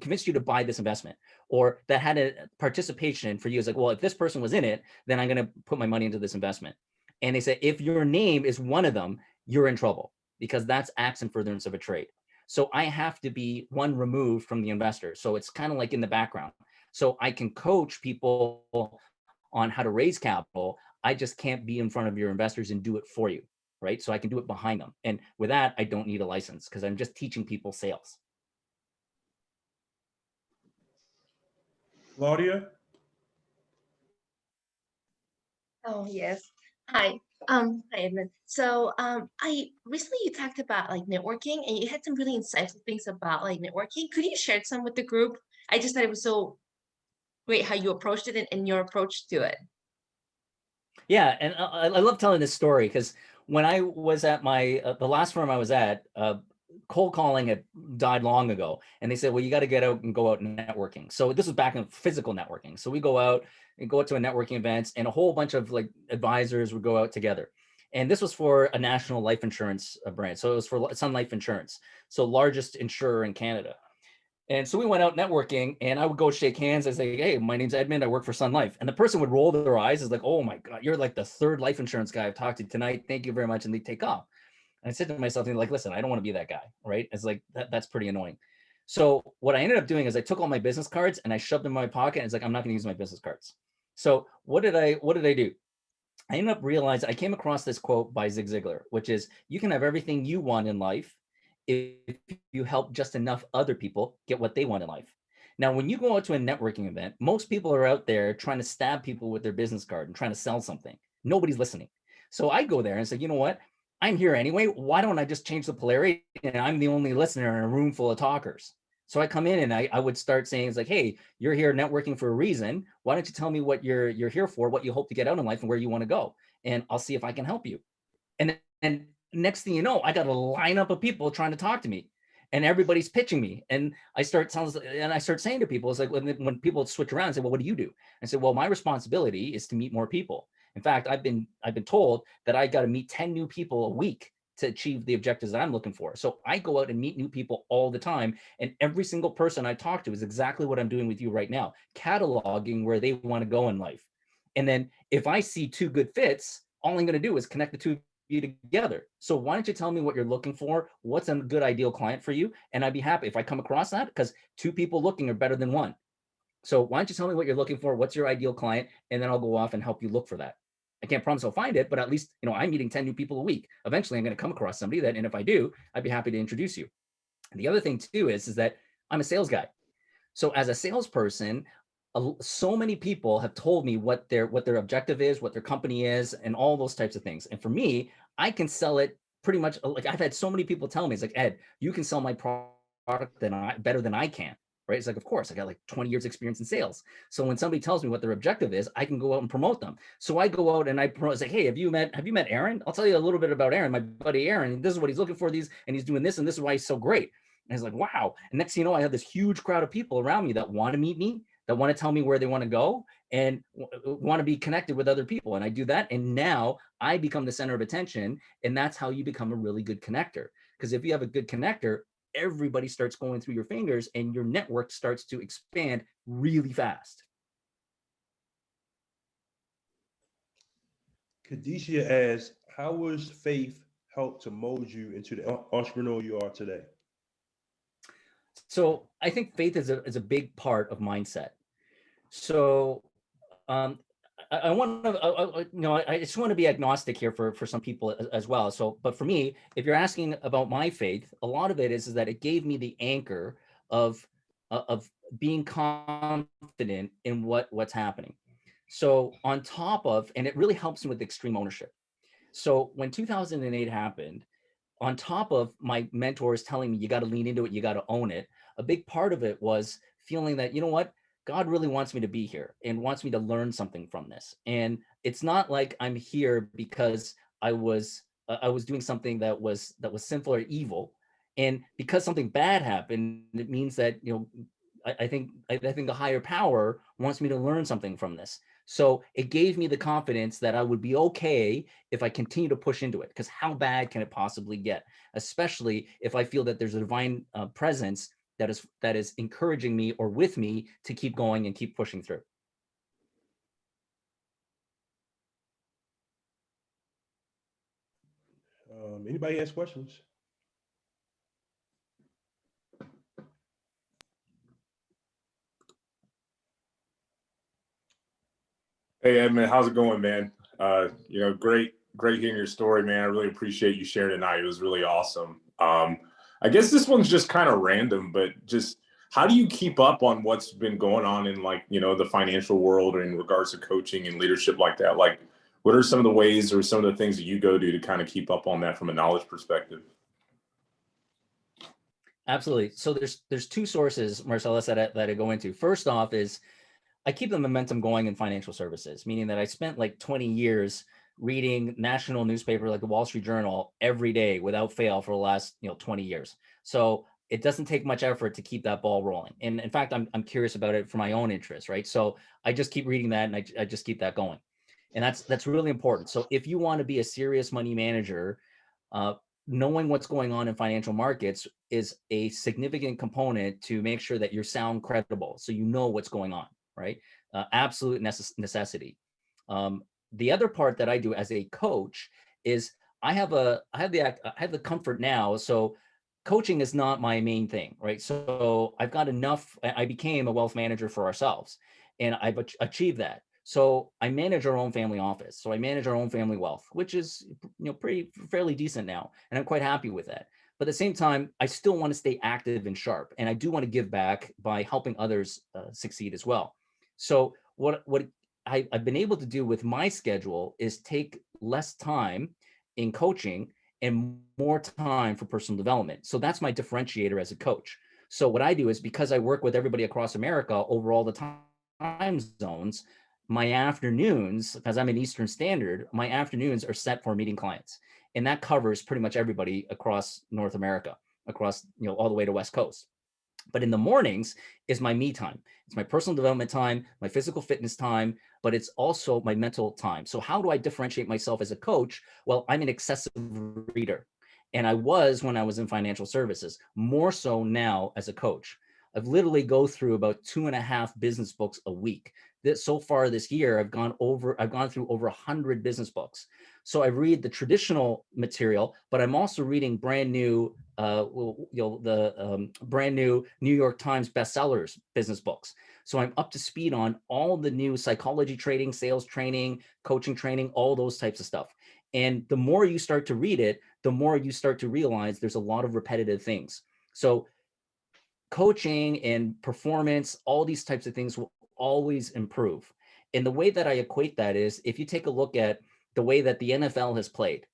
[SPEAKER 2] convinced you to buy this investment, or that had a participation for you. It's like, well, if this person was in it, then I'm going to put my money into this investment. And they say, if your name is one of them, you're in trouble, because that's acts in furtherance of a trade. So I have to be one removed from the investor. So it's kind of like in the background. So I can coach people on how to raise capital. I just can't be in front of your investors and do it for you, right? So I can do it behind them. And with that, I don't need a license, because I'm just teaching people sales.
[SPEAKER 1] Claudia?
[SPEAKER 5] Oh, yes. Hi. Hi, Edmund. So, I recently you talked about like networking, and you had some really insightful things about like networking. Could you share some with the group? I just thought it was so great how you approached it, and your approach to it.
[SPEAKER 2] Yeah, and I love telling this story, because when I was at my the last firm I was at, cold calling had died long ago, and they said, well, you got to get out and go out networking. So this was back in physical networking. So we go out to a networking events, and a whole bunch of like advisors would go out together. And this was for a national life insurance brand. So it was for Sun Life Insurance, so largest insurer in Canada. And so we went out networking, and I would go shake hands. I say, hey, my name's Edmund. I work for Sun Life. And the person would roll their eyes. Is like, oh my God, you're like the third life insurance guy I've talked to tonight. Thank you very much. And they take off. And I said to myself, like, listen, I don't want to be that guy, right? It's like, that's pretty annoying. So what I ended up doing is I took all my business cards and I shoved them in my pocket. And it's like, I'm not going to use my business cards. So what did I do? I ended up realizing, I came across this quote by Zig Ziglar, which is, you can have everything you want in life if you help just enough other people get what they want in life. Now, when you go out to a networking event, most people are out there trying to stab people with their business card and trying to sell something. Nobody's listening. So I go there and say, you know what? I'm here anyway. Why don't I just change the polarity? And I'm the only listener in a room full of talkers. So I come in and I would start saying, it's like, hey, you're here networking for a reason. Why don't you tell me what you're here for, what you hope to get out in life, and where you want to go? And I'll see if I can help you. And next thing you know, I got a lineup of people trying to talk to me, and everybody's pitching me. And I start saying to people, it's like when people switch around and say, well, what do you do? I say, well, my responsibility is to meet more people. In fact, I've been told that I got to meet 10 new people a week to achieve the objectives that I'm looking for. So I go out and meet new people all the time. And every single person I talk to is exactly what I'm doing with you right now, cataloging where they want to go in life. And then if I see two good fits, all I'm going to do is connect the two of you together. So why don't you tell me what you're looking for? What's a good ideal client for you? And I'd be happy if I come across that, because two people looking are better than one. So why don't you tell me what you're looking for? What's your ideal client? And then I'll go off and help you look for that. I can't promise I'll find it, but at least, I'm meeting 10 new people a week. Eventually I'm going to come across somebody that, and if I do, I'd be happy to introduce you. And the other thing too is that I'm a sales guy. So as a salesperson, so many people have told me what their objective is, what their company is, and all those types of things. And for me, I can sell it pretty much like I've had so many people tell me, it's like, Ed, you can sell my product better than I can. Right. It's like, of course, I got like 20 years experience in sales. So when somebody tells me what their objective is, I can go out and promote them. So I go out and I promote, say, hey, have you met Aaron? I'll tell you a little bit about Aaron, my buddy Aaron. This is what he's looking for, and he's doing this, and this is why he's so great. And it's like, wow. And next thing you know, I have this huge crowd of people around me that want to meet me, that want to tell me where they want to go, and want to be connected with other people. And I do that. And now I become the center of attention. And that's how you become a really good connector. Because if you have a good connector, everybody starts going through your fingers and your network starts to expand really fast.
[SPEAKER 1] Khadijah asks, how was faith helped to mold you into the entrepreneur you are today?
[SPEAKER 2] So I think faith is a big part of mindset. So I want to, I just want to be agnostic here for some people as well. So, but for me, if you're asking about my faith, a lot of it is that it gave me the anchor of being confident in what's happening. So on top of, and it really helps me with extreme ownership. So when 2008 happened, on top of my mentors telling me, you got to lean into it, you got to own it, a big part of it was feeling that, you know what, God really wants me to be here and wants me to learn something from this. And it's not like I'm here because I was doing something that was sinful or evil. And because something bad happened, it means that, I think the higher power wants me to learn something from this. So it gave me the confidence that I would be okay if I continue to push into it, because how bad can it possibly get? Especially if I feel that there's a divine presence that is encouraging me or with me to keep going and keep pushing through.
[SPEAKER 1] Anybody has questions?
[SPEAKER 4] Hey, Edmund, how's it going, man? Great hearing your story, man. I really appreciate you sharing tonight. It was really awesome. I guess this one's just kind of random, but just how do you keep up on what's been going on in the financial world or in regards to coaching and leadership like that? Like, what are some of the ways or some of the things that you go to kind of keep up on that from a knowledge perspective?
[SPEAKER 2] Absolutely. So there's two sources, Marcellus, that I go into. First off is I keep the momentum going in financial services, meaning that I spent like 20 years reading national newspaper like the Wall Street Journal every day without fail for the last 20 years. So it doesn't take much effort to keep that ball rolling. And in fact, I'm curious about it for my own interest, right? So I just keep reading that and I just keep that going. And that's really important. So if you want to be a serious money manager, knowing what's going on in financial markets is a significant component to make sure that you're sound credible. So you know what's going on. Right? Absolute necessity. The other part that I do as a coach is I have the comfort now. So coaching is not my main thing, right? So I've got enough. I became a wealth manager for ourselves, and I've achieved that. So I manage our own family office. So I manage our own family wealth, which is fairly decent now, and I'm quite happy with that. But at the same time, I still want to stay active and sharp, and I do want to give back by helping others succeed as well. So what I've been able to do with my schedule is take less time in coaching and more time for personal development. So that's my differentiator as a coach. So what I do is, because I work with everybody across America over all the time zones, my afternoons, because I'm in Eastern Standard, my afternoons are set for meeting clients. And that covers pretty much everybody across North America, across, all the way to West Coast. But in the mornings is my me time. It's my personal development time, my physical fitness time, but it's also my mental time. So how do I differentiate myself as a coach? Well, I'm an excessive reader. And I was when I was in financial services, more so now as a coach. I've literally go through about 2.5 business books a week. So far this year, I've gone through over 100 business books. So I read the traditional material, but I'm also reading brand new, brand new New York Times bestsellers business books. So I'm up to speed on all the new psychology training, sales training, coaching training, all those types of stuff. And the more you start to read it, the more you start to realize there's a lot of repetitive things. So coaching and performance, all these types of things will always improve. And the way that I equate that is, if you take a look at the way that the NFL has played,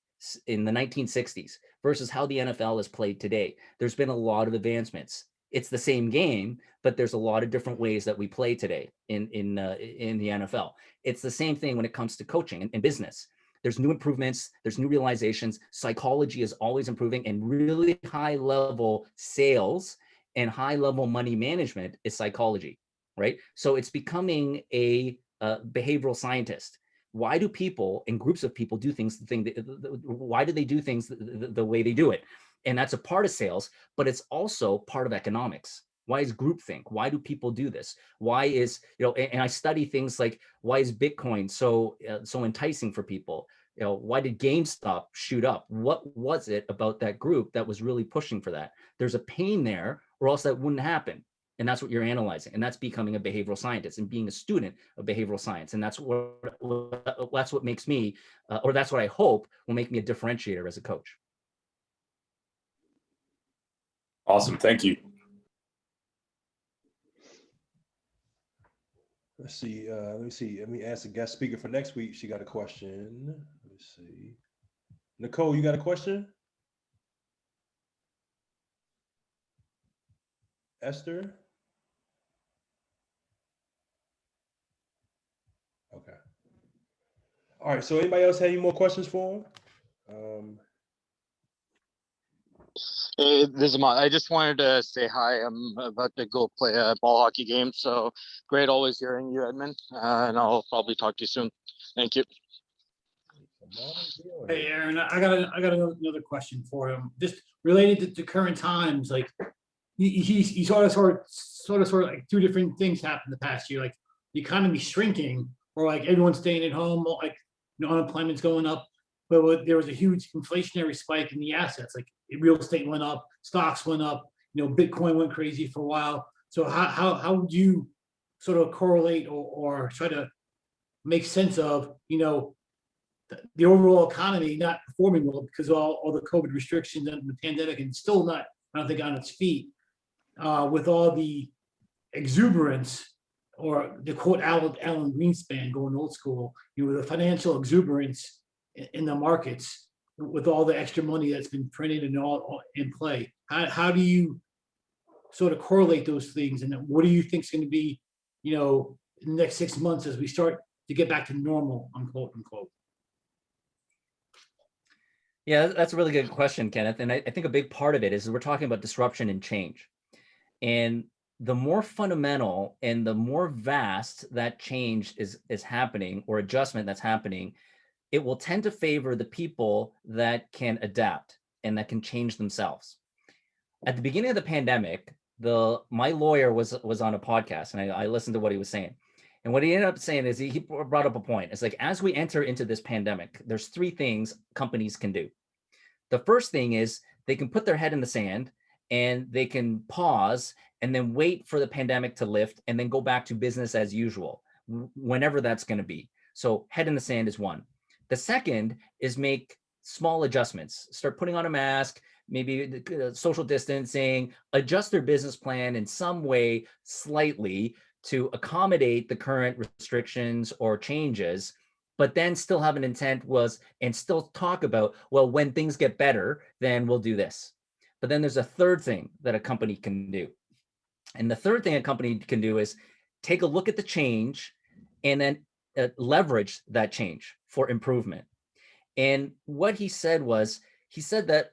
[SPEAKER 2] in the 1960s versus how the NFL is played today, there's been a lot of advancements. It's the same game, but there's a lot of different ways that we play today in the NFL. It's the same thing when it comes to coaching and business. There's new improvements, there's new realizations. Psychology is always improving, and really high level sales and high level money management is psychology, right? So it's becoming a behavioral scientist. Why do people and groups of people do things why do they do things the way they do it? And that's a part of sales, but it's also part of economics. Why is groupthink? Why do people do this? Why is, and I study things like, why is Bitcoin so enticing for people? Why did GameStop shoot up? What was it about that group that was really pushing for that? There's a pain there, or else that wouldn't happen. And that's what you're analyzing. And that's becoming a behavioral scientist and being a student of behavioral science. And that's what makes me, or that's what I hope will make me a differentiator as a coach.
[SPEAKER 4] Awesome. Thank you.
[SPEAKER 1] Let's see. Let me see. Let me ask the guest speaker for next week. She got a question. Let me see. Nicole, you got a question? Esther? Okay. All right. So anybody else have any more questions for him?
[SPEAKER 6] Hey, this is Ahmad. I just wanted to say hi. I'm about to go play a ball hockey game. So great always hearing you, Edmund. And I'll probably talk to you soon. Thank you.
[SPEAKER 3] Hey, Aaron, I got another question for him. Just related to current times, like he sort of like two different things happened the past year, like the economy shrinking, or like everyone's staying at home, like unemployment's going up, but there was a huge inflationary spike in the assets, like real estate went up, stocks went up, Bitcoin went crazy for a while. So how would you sort of correlate or try to make sense of the overall economy not performing well because of all the COVID restrictions and the pandemic, and still not, I don't think, on its feet, with all the exuberance, or to quote Alan Greenspan, going old school, the financial exuberance in the markets with all the extra money that's been printed and all in play. How do you sort of correlate those things, and what do you think is going to be, in the next 6 months as we start to get back to normal, unquote, unquote?
[SPEAKER 2] Yeah, that's a really good question, Kenneth. And I think a big part of it is we're talking about disruption and change. And the more fundamental and the more vast that change is happening, or adjustment that's happening, it will tend to favor the people that can adapt and that can change themselves. At the beginning of the pandemic, my lawyer was on a podcast, and I listened to what he was saying. And what he ended up saying is he brought up a point. It's like, as we enter into this pandemic, there's three things companies can do. The first thing is they can put their head in the sand and they can pause and then wait for the pandemic to lift and then go back to business as usual, whenever that's going to be. So head in the sand is one. The second is make small adjustments, start putting on a mask, maybe social distancing, adjust their business plan in some way slightly to accommodate the current restrictions or changes, but then still have an intent and still talk about, well, when things get better, then we'll do this. But then there's a third thing that a company can do. And the third thing a company can do is take a look at the change and then leverage that change for improvement. And what he said that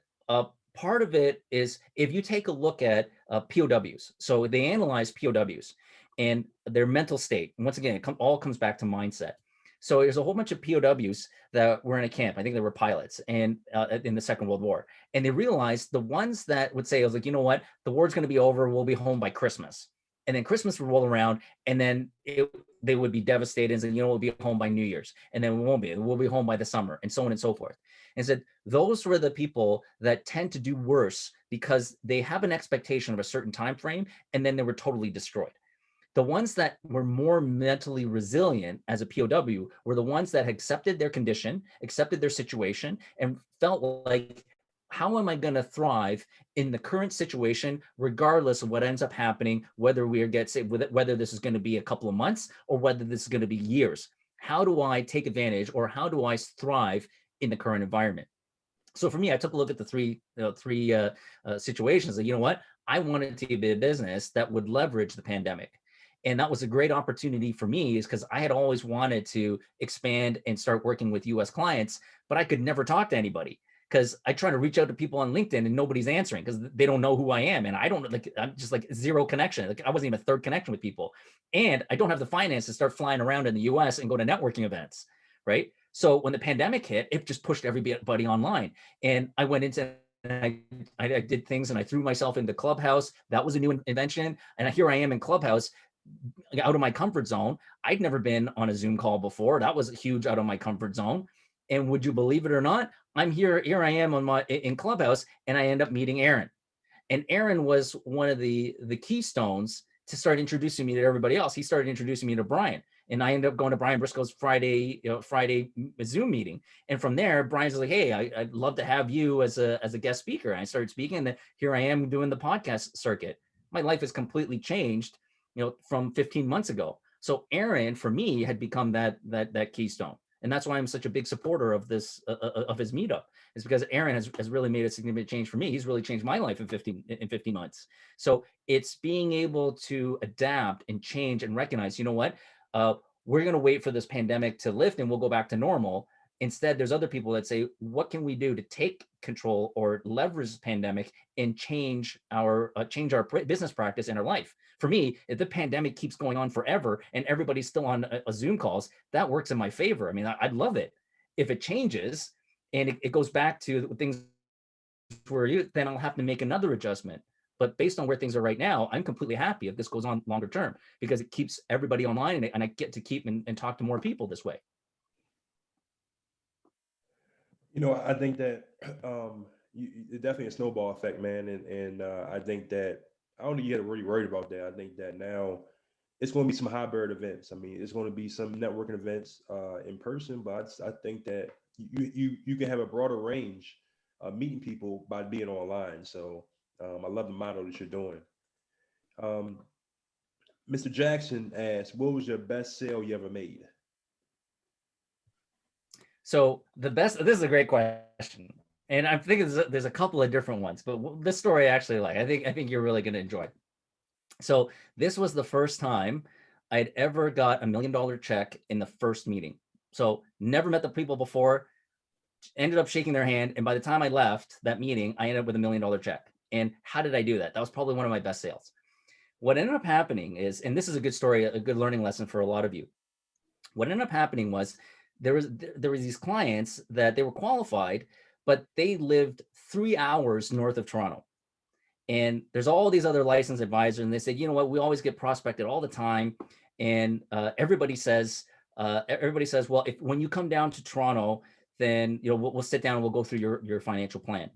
[SPEAKER 2] part of it is, if you take a look at POWs, so they analyze POWs and their mental state. And once again, it all comes back to mindset. So there's a whole bunch of POWs that were in a camp. I think they were pilots, and in the Second World War. And they realized the ones that would say, I was like, you know what, the war's going to be over, we'll be home by Christmas. And then Christmas would roll around, and then they would be devastated and say, we'll be home by New Year's. And then we won't be. We'll be home by the summer, and so on and so forth. And said those were the people that tend to do worse because they have an expectation of a certain time frame, and then they were totally destroyed. The ones that were more mentally resilient as a POW were the ones that accepted their condition, accepted their situation, and felt like, how am I going to thrive in the current situation, regardless of what ends up happening, whether whether this is going to be a couple of months or whether this is going to be years? How do I take advantage, or how do I thrive in the current environment? So for me, I took a look at the three situations. And you know what? I wanted to be a business that would leverage the pandemic. And that was a great opportunity for me, is because I had always wanted to expand and start working with US clients, but I could never talk to anybody because I try to reach out to people on LinkedIn and nobody's answering because they don't know who I am. And I don't, like, I'm just like zero connection. Like I wasn't even a third connection with people. And I don't have the finance to start flying around in the US and go to networking events, right? So when the pandemic hit, it just pushed everybody online. And I went into, and I did things, and I threw myself into Clubhouse. That was a new invention. And here I am in Clubhouse, out of my comfort zone. I'd never been on a Zoom call before. That was huge, out of my comfort zone. And would you believe it or not, I'm here I am in Clubhouse, and I end up meeting Aaron. And Aaron was one of the keystones to start introducing me to everybody else. He started introducing me to Brian. And I ended up going to Brian Briscoe's Friday Zoom meeting. And from there, Brian's like, hey, I'd love to have you as a guest speaker. And I started speaking, and then here I am doing the podcast circuit. My life has completely changed, from 15 months ago. So Aaron, for me, had become that keystone. And that's why I'm such a big supporter of this, of his meetup, is because Aaron has really made a significant change for me. He's really changed my life in 15 months. So it's being able to adapt and change and recognize, you know what, we're going to wait for this pandemic to lift and we'll go back to normal. Instead, there's other people that say, what can we do to take control or leverage the pandemic and change our business practice in our life? For me, if the pandemic keeps going on forever and everybody's still on a Zoom calls, that works in my favor. I mean, I'd love it. If it changes and it goes back to things where then I'll have to make another adjustment. But based on where things are right now, I'm completely happy if this goes on longer term, because it keeps everybody online, and I get to keep and talk to more people this way.
[SPEAKER 1] I think that definitely a snowball effect, man. And I think that I don't think you got to really worry about that. I think that now it's going to be some hybrid events. I mean, it's going to be some networking events in person, but I think that you can have a broader range of meeting people by being online. So I love the model that you're doing. Mr. Jackson asked, what was your best sale you ever made?
[SPEAKER 2] So this is a great question. And I'm thinking there's a couple of different ones, but this story I actually like. I think you're really going to enjoy. So this was the first time I'd ever got $1 million check in the first meeting. So never met the people before, ended up shaking their hand. And by the time I left that meeting, I ended up with $1 million check. And how did I do that? That was probably one of my best sales. What ended up happening is, and this is a good story, a good learning lesson for a lot of you. What ended up happening was there was these clients that they were qualified, but they lived 3 hours north of Toronto. And there's all these other licensed advisors, and they said, you know what, we always get prospected all the time. And everybody says, well, when you come down to Toronto, then we'll sit down and we'll go through your financial plan.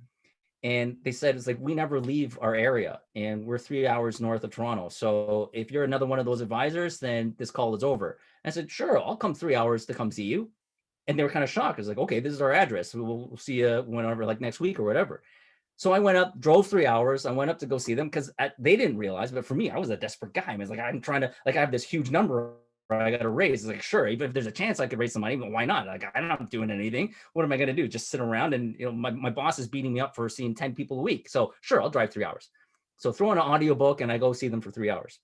[SPEAKER 2] And they said, it's like, we never leave our area, and we're 3 hours north of Toronto. So if you're another one of those advisors, then this call is over. And I said, sure, I'll come 3 hours to come see you. And they were kind of shocked. It's like, okay, this is our address. We'll see you whenever, like next week or whatever. So I went up, drove 3 hours. I went up to go see them because they didn't realize, but for me, I was a desperate guy. I was like, I'm trying to, like, I have this huge number I got to raise. It's like, sure, even if there's a chance I could raise some money, but why not? Like, I'm not doing anything. What am I going to do? Just sit around? And my boss is beating me up for seeing 10 people a week. So sure, I'll drive 3 hours. So throw in an audiobook and I go see them for 3 hours.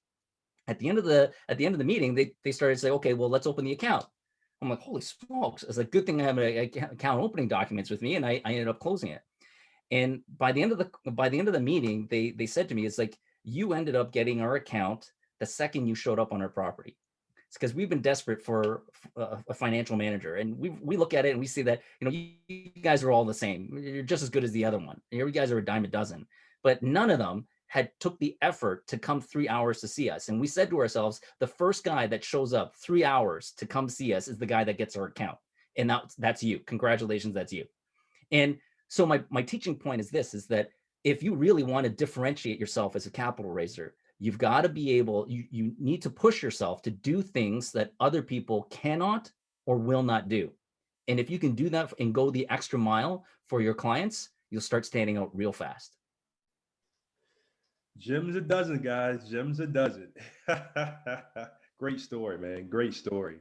[SPEAKER 2] At the end of the meeting, they started to say, okay, well, let's open the account. I'm like, holy smokes. It's a good thing I have an account opening documents with me. And I ended up closing it. And by the end of the meeting, they said to me, it's like, you ended up getting our account the second you showed up on our property. It's because we've been desperate for a financial manager, and we look at it and we see that you guys are all the same. You're just as good as the other one. You guys are a dime a dozen, but none of them had took the effort to come 3 hours to see us. And we said to ourselves, the first guy that shows up 3 hours to come see us is the guy that gets our account, and that's you. Congratulations, that's you. And so my teaching point is this: is that if you really want to differentiate yourself as a capital raiser, you've got to be able, you need to push yourself to do things that other people cannot or will not do. And if you can do that and go the extra mile for your clients, you'll start standing out real fast.
[SPEAKER 1] Gems a dozen, guys. Gems a dozen. Great story, man. Great story.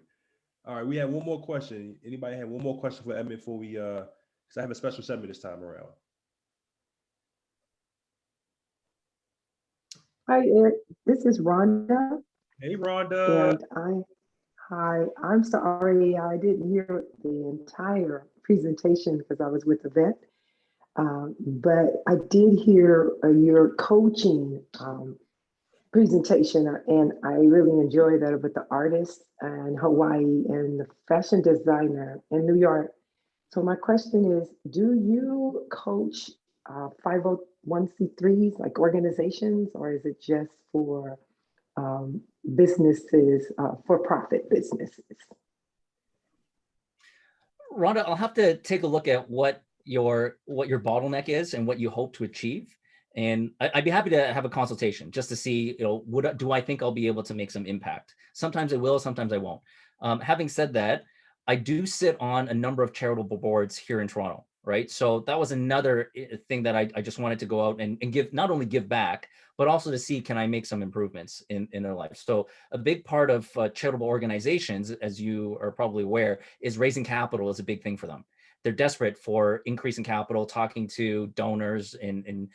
[SPEAKER 1] All right, we have one more question. Anybody have one more question for Edmund before we because I have a special segment this time around.
[SPEAKER 7] Hi, Ed. This is Rhonda,
[SPEAKER 1] Hey, Rhonda.
[SPEAKER 7] and I'm sorry I didn't hear the entire presentation because I was with the vet. But I did hear your coaching presentation, and I really enjoyed that with the artist in Hawaii and the fashion designer in New York. So my question is, do you coach 501c3s, like organizations, or is it just for businesses, for-profit businesses?
[SPEAKER 2] Rhonda, I'll have to take a look at what your bottleneck is and what you hope to achieve. And I'd be happy to have a consultation just to see, do I think I'll be able to make some impact? Sometimes I will, sometimes I won't. Having said that, I do sit on a number of charitable boards here in Toronto, right? So that was another thing that I just wanted to go out and give, not only give back, but also to see, can I make some improvements in their life? So a big part of charitable organizations, as you are probably aware, is raising capital is a big thing for them. They're desperate for increasing capital, talking to donors and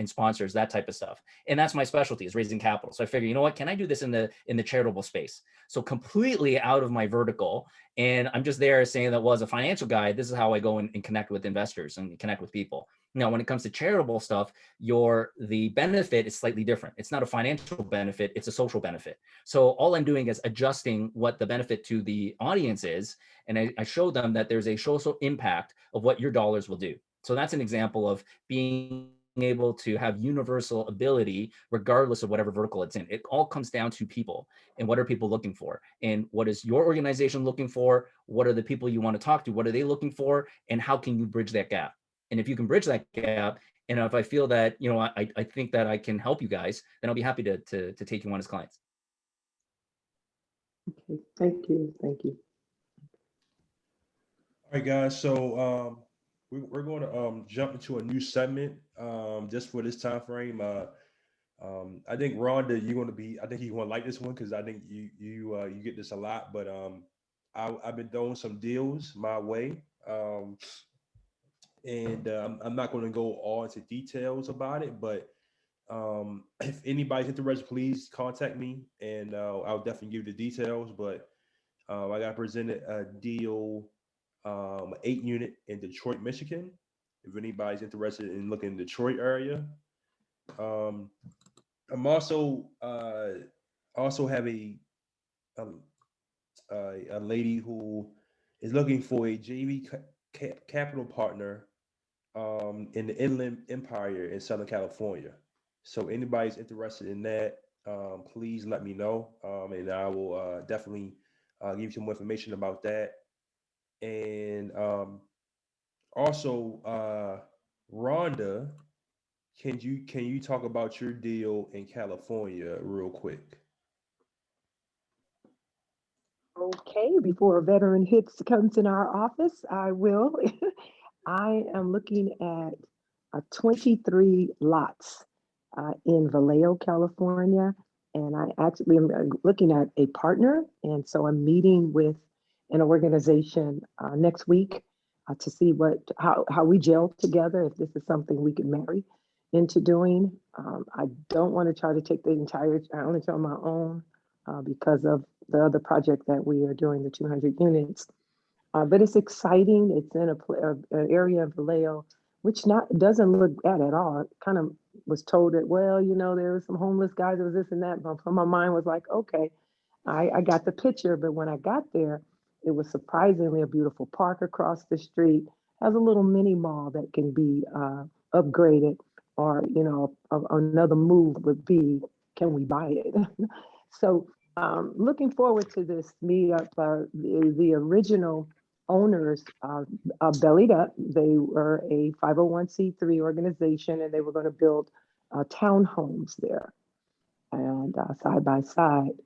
[SPEAKER 2] sponsors, that type of stuff. And that's my specialty, is raising capital. So I figure, you know what, can I do this in the charitable space? So completely out of my vertical. And I'm just there saying that, well, as a financial guy, this is how I go and connect with investors and connect with people. Now, when it comes to charitable stuff, the benefit is slightly different. It's not a financial benefit, it's a social benefit. So all I'm doing is adjusting what the benefit to the audience is. And I show them that there's a social impact of what your dollars will do. So that's an example of being able to have universal ability, regardless of whatever vertical it's in. It all comes down to people and what are people looking for, and what is your organization looking for? What are the people you want to talk to? What are they looking for? And how can you bridge that gap? And if you can bridge that gap, and if I feel that, I think that I can help you guys, then I'll be happy to take you on as clients.
[SPEAKER 7] Okay, thank you, thank you.
[SPEAKER 1] All right, guys. So we're going to jump into a new segment just for this time frame. I think Rhonda, I think you're gonna like this one because I think you get this a lot. But I've been throwing some deals my way, and I'm not going to go all into details about it. But if anybody's interested, please contact me, and I'll definitely give you the details. But I got presented a deal, 8-unit in Detroit, Michigan. If anybody's interested in looking in the Detroit area, I'm also have a lady who is looking for a JV capital partner in the Inland Empire in Southern California. So anybody's interested in that, please let me know, and I will definitely give you some more information about that. And also, Rhonda, can you talk about your deal in California real quick?
[SPEAKER 7] Okay, before a veteran comes in our office, I will. I am looking at 23 lots in Vallejo, California, and I actually am looking at a partner, and so I'm meeting with an organization next week to see how we gel together, if this is something we can marry into doing. I don't want to try to take the entire challenge on my own because of the other project that we are doing, the 200 units. But it's exciting. It's in an area of Vallejo, which doesn't look bad at all. It kind of was told that, well, there were some homeless guys, there was this and that. But my mind was like, okay, I got the picture. But when I got there, it was surprisingly a beautiful park across the street. Has a little mini mall that can be upgraded, or another move would be, can we buy it? So looking forward to this meetup. The original owners bellied up. They were a 501c3 organization, and they were going to build townhomes there, and side by side.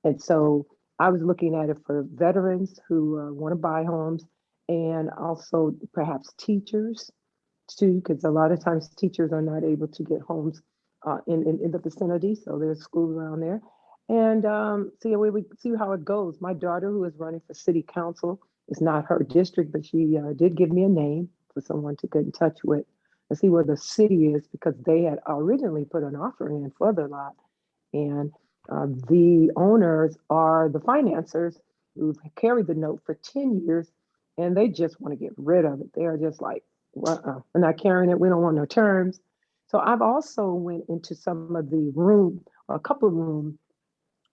[SPEAKER 7] And so I was looking at it for veterans who want to buy homes, and also perhaps teachers too, because a lot of times teachers are not able to get homes in the vicinity. So there's schools around there. And see how it goes. My daughter, who is running for city council, It's not her district, but she did give me a name for someone to get in touch with and see where the city is, because they had originally put an offer in for the lot. And the owners are the financiers who've carried the note for 10 years, and they just want to get rid of it. They're just like, we're not carrying it. We don't want no terms. So I've also went into some of the room, a couple of rooms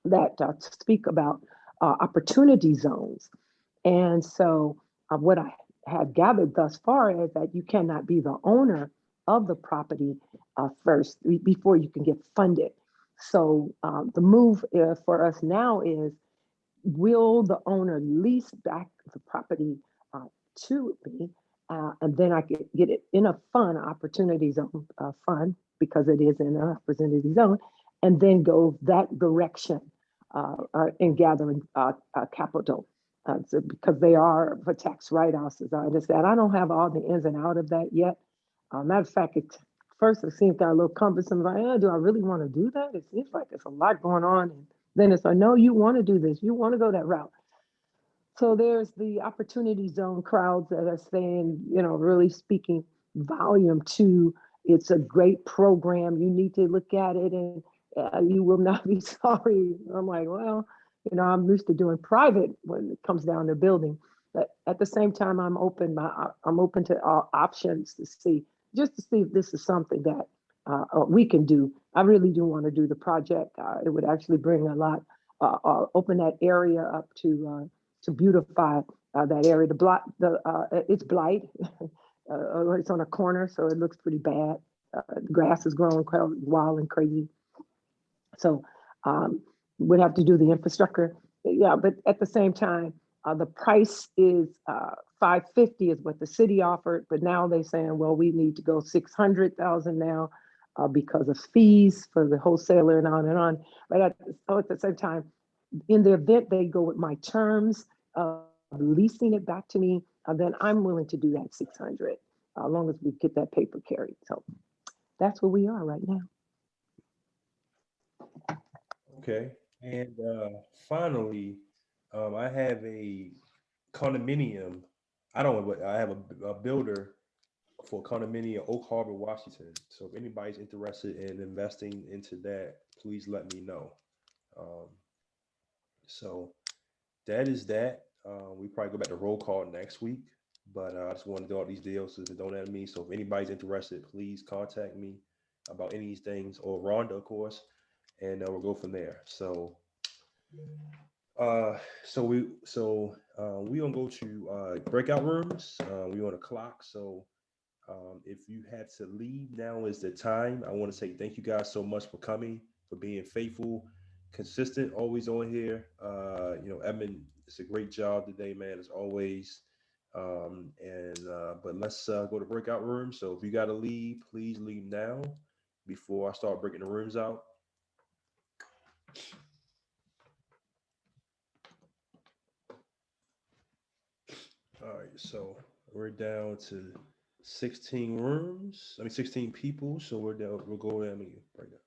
[SPEAKER 7] that speak about opportunity zones. And so what I have gathered thus far is that you cannot be the owner of the property first before you can get funded. So the move for us now is, will the owner lease back the property to me? And then I could get it in a fund, opportunity zone fund, because it is in an opportunity zone, and then go that direction in gathering capital. So because they are for tax write-offs, as I understand. I don't have all the ins and out of that yet. Matter of fact, first it seemed kind of a little cumbersome. Like, do I really want to do that? It seems like there's a lot going on. And then it's like, no, you want to do this. You want to go that route. So there's the opportunity zone crowds that are saying, really speaking volume to, it's a great program. You need to look at it, and you will not be sorry. I'm like, well, I'm used to doing private when it comes down to building. But at the same time, I'm open to all options to see if this is something that we can do. I really do want to do the project. It would actually bring a lot, open that area up to beautify that area. It's blight. It's on a corner, so it looks pretty bad. The grass is growing wild and crazy. So we'd have to do the infrastructure. Yeah, but at the same time, the price is $550 is what the city offered, but now they're saying, well, we need to go 600,000 now because of fees for the wholesaler and on and on. But at the same time, in the event they go with my terms of leasing it back to me, then I'm willing to do that 600, as long as we get that paper carried. So that's where we are right now.
[SPEAKER 1] Okay. And finally, I have a condominium. I have a builder for condominium Oak Harbor, Washington. So if anybody's interested in investing into that, please let me know. Um, so that is that. We probably go back to roll call next week, but I just want to do all these deals so don't at me. So if anybody's interested, please contact me about any of these things, or Rhonda, of course, and we'll go from there. So we gonna go to breakout rooms. We on the clock. So if you had to leave, now is the time. I want to say thank you guys so much for coming, for being faithful, consistent, always on here. Edmund, it's a great job today, man, as always. But let's go to breakout rooms. So if you got to leave, please leave now before I start breaking the rooms out. All right, so we're down to 16 rooms. 16 people. So we'll go there. Let me break it.